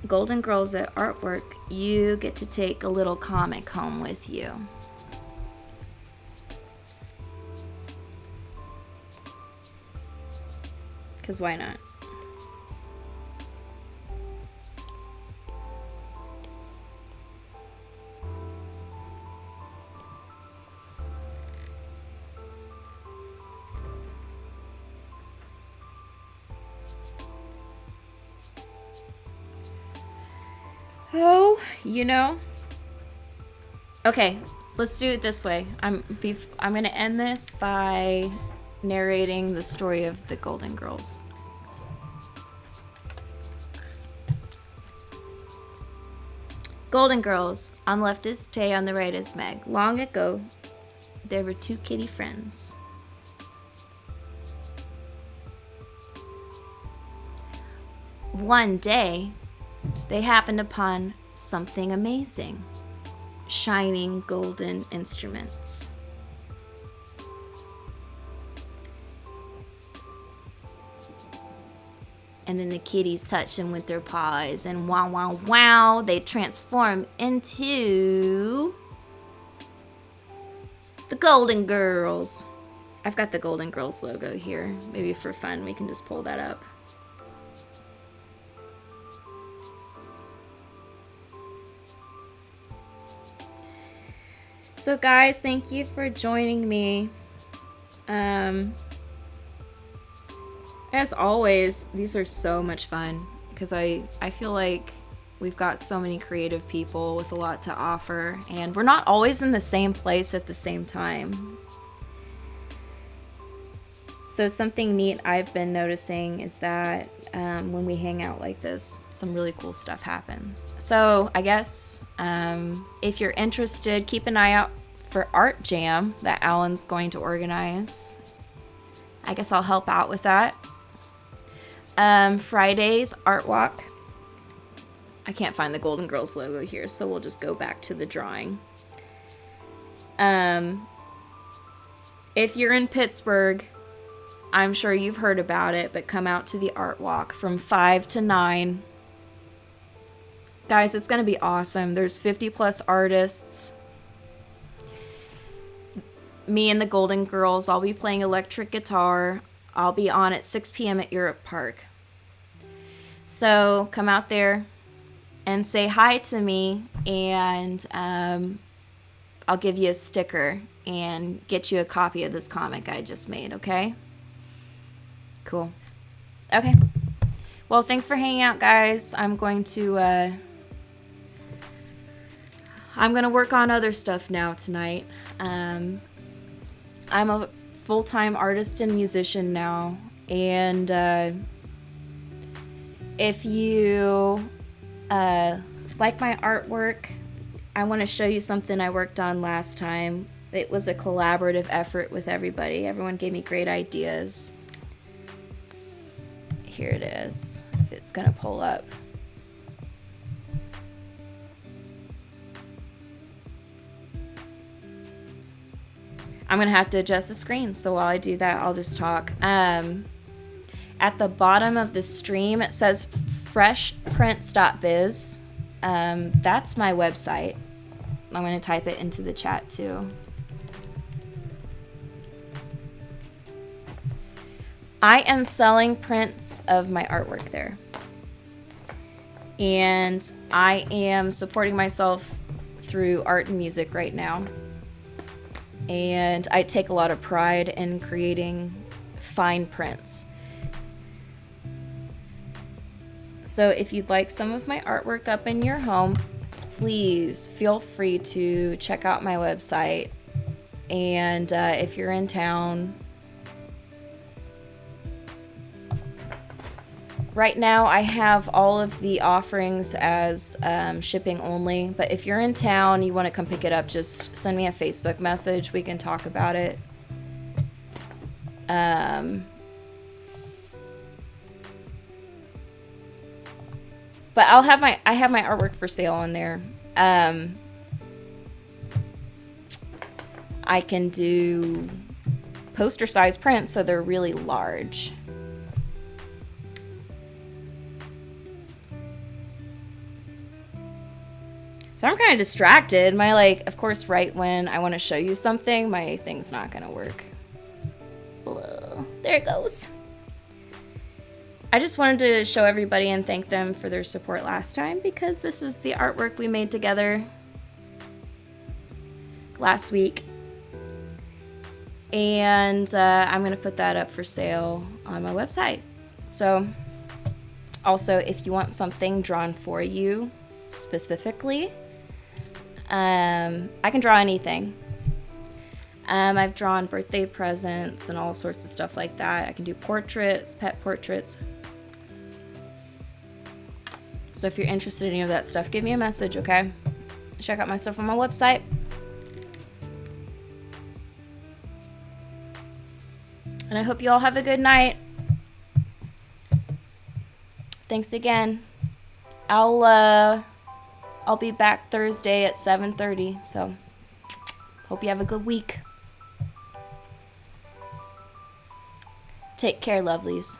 Golden Girls at Artwork, you get to take a little comic home with you. Because why not? Oh, you know. Okay, let's do it this way. I'm gonna end this by narrating the story of the Golden Girls. Golden Girls. On left is Tay, on the right is Meg. Long ago, there were two kitty friends. One day, they happened upon something amazing. Shining golden instruments. And then the kitties touch them with their paws, and wow, wow, wow, they transform into the Golden Girls. I've got the Golden Girls logo here. Maybe for fun, we can just pull that up. So guys, thank you for joining me. As always, these are so much fun because I feel like we've got so many creative people with a lot to offer, and we're not always in the same place at the same time. So something neat I've been noticing is that when we hang out like this, some really cool stuff happens. So I guess if you're interested, keep an eye out for Art Jam that Alan's going to organize. I guess I'll help out with that. Friday's Art Walk. I can't find the Golden Girls logo here, so we'll just go back to the drawing. If you're in Pittsburgh, I'm sure you've heard about it, but come out to the art walk from 5 to 9. Guys, it's going to be awesome. There's 50 plus artists. Me and the Golden Girls, I'll be playing electric guitar. I'll be on at 6 p.m. at Europe Park. So come out there and say hi to me, and I'll give you a sticker and get you a copy of this comic I just made, okay? Cool. Okay. Well, thanks for hanging out, guys. I'm going to work on other stuff now tonight. I'm a full-time artist and musician now, and if you like my artwork, I want to show you something I worked on last time. It was a collaborative effort with everybody. Everyone gave me great ideas. Here it is, if it's gonna pull up. I'm gonna have to adjust the screen, so while I do that, I'll just talk. At the bottom of the stream, it says freshprints.biz. That's my website. I'm gonna type it into the chat too. I am selling prints of my artwork there. And I am supporting myself through art and music right now. And I take a lot of pride in creating fine prints. So if you'd like some of my artwork up in your home, please feel free to check out my website. And if you're in town, right now I have all of the offerings as shipping only, but if you're in town, you want to come pick it up, just send me a Facebook message. We can talk about it. But I have my artwork for sale on there. I can do poster size prints, so they're really large. So I'm kind of distracted. Of course, right when I want to show you something, my thing's not going to work. Blah. There it goes. I just wanted to show everybody and thank them for their support last time, because this is the artwork we made together last week. And I'm going to put that up for sale on my website. So also, if you want something drawn for you specifically, I can draw anything. I've drawn birthday presents and all sorts of stuff like that. I can do portraits, pet portraits. So if you're interested in any of that stuff, give me a message, okay? Check out my stuff on my website. And I hope you all have a good night. Thanks again. I'll be back Thursday at 7:30, so hope you have a good week. Take care, lovelies.